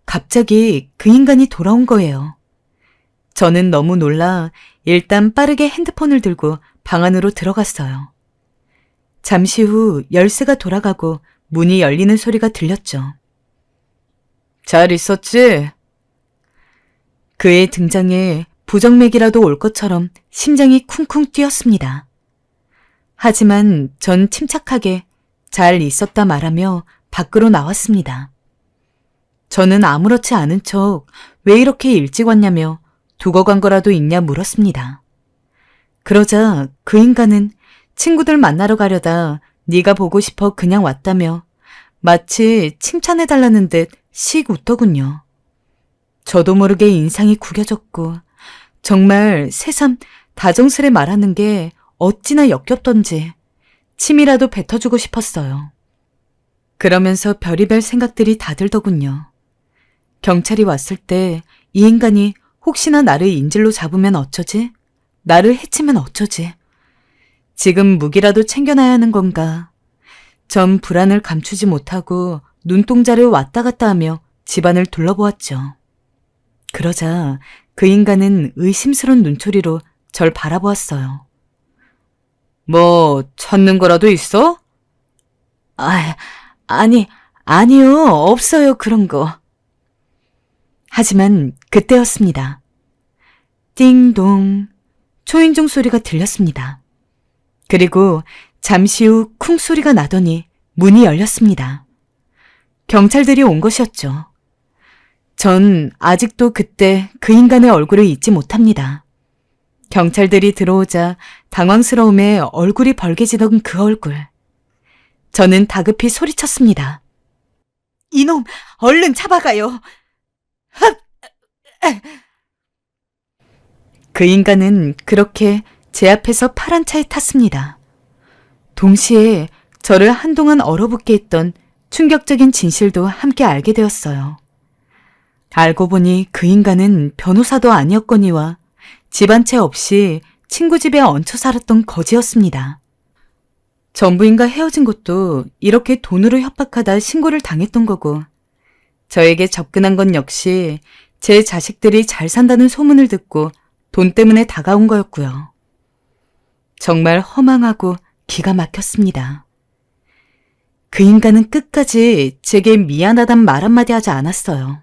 갑자기 그 인간이 돌아온 거예요. 저는 너무 놀라 일단 빠르게 핸드폰을 들고 방 안으로 들어갔어요. 잠시 후 열쇠가 돌아가고 문이 열리는 소리가 들렸죠. 잘 있었지? 그의 등장에 부정맥이라도 올 것처럼 심장이 쿵쿵 뛰었습니다. 하지만 전 침착하게 잘 있었다 말하며 밖으로 나왔습니다. 저는 아무렇지 않은 척 왜 이렇게 일찍 왔냐며 두고 간 거라도 있냐 물었습니다. 그러자 그 인간은 친구들 만나러 가려다 네가 보고 싶어 그냥 왔다며 마치 칭찬해달라는 듯 씩 웃더군요. 저도 모르게 인상이 구겨졌고 정말 새삼 다정스레 말하는 게 어찌나 역겹던지 침이라도 뱉어주고 싶었어요. 그러면서 별의별 생각들이 다 들더군요. 경찰이 왔을 때 이 인간이 혹시나 나를 인질로 잡으면 어쩌지? 나를 해치면 어쩌지? 지금 무기라도 챙겨놔야 하는 건가? 전 불안을 감추지 못하고 눈동자를 왔다 갔다 하며 집안을 둘러보았죠. 그러자 그 인간은 의심스러운 눈초리로 절 바라보았어요. 뭐 찾는 거라도 있어? 아니요. 없어요. 그런 거. 하지만 그때였습니다. 띵동. 초인종 소리가 들렸습니다. 그리고 잠시 후 쿵 소리가 나더니 문이 열렸습니다. 경찰들이 온 것이었죠. 전 아직도 그때 그 인간의 얼굴을 잊지 못합니다. 경찰들이 들어오자 당황스러움에 얼굴이 벌개지던 그 얼굴. 저는 다급히 소리쳤습니다. 이놈, 얼른 잡아가요. 그 인간은 그렇게 제 앞에서 파란 차에 탔습니다. 동시에 저를 한동안 얼어붙게 했던 충격적인 진실도 함께 알게 되었어요. 알고 보니 그 인간은 변호사도 아니었거니와 집 한 채 없이 친구 집에 얹혀 살았던 거지였습니다. 전부인과 헤어진 것도 이렇게 돈으로 협박하다 신고를 당했던 거고, 저에게 접근한 건 역시 제 자식들이 잘 산다는 소문을 듣고 돈 때문에 다가온 거였고요. 정말 허망하고 기가 막혔습니다. 그 인간은 끝까지 제게 미안하단 말 한마디 하지 않았어요.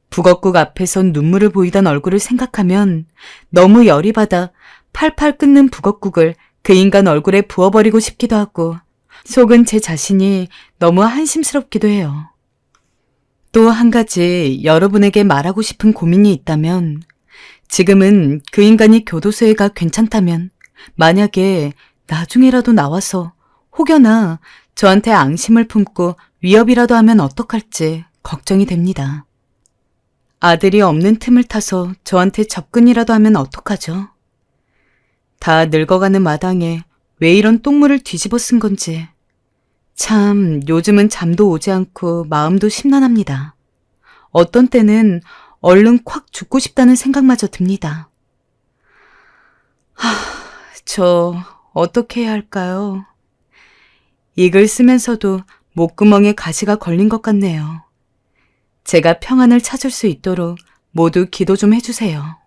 북엇국 앞에서 눈물을 보이던 얼굴을 생각하면 너무 열이 받아 팔팔 끓는 북엇국을 그 인간 얼굴에 부어버리고 싶기도 하고 속은 제 자신이 너무 한심스럽기도 해요. 또 한 가지 여러분에게 말하고 싶은 고민이 있다면 지금은 그 인간이 교도소에 가 괜찮다면 만약에 나중에라도 나와서 혹여나 저한테 앙심을 품고 위협이라도 하면 어떡할지 걱정이 됩니다. 아들이 없는 틈을 타서 저한테 접근이라도 하면 어떡하죠? 다 늙어가는 마당에 왜 이런 똥물을 뒤집어 쓴 건지 참 요즘은 잠도 오지 않고 마음도 심란합니다. 어떤 때는 얼른 콱 죽고 싶다는 생각마저 듭니다. 저 어떻게 해야 할까요? 이 글 쓰면서도 목구멍에 가시가 걸린 것 같네요. 제가 평안을 찾을 수 있도록 모두 기도 좀 해주세요.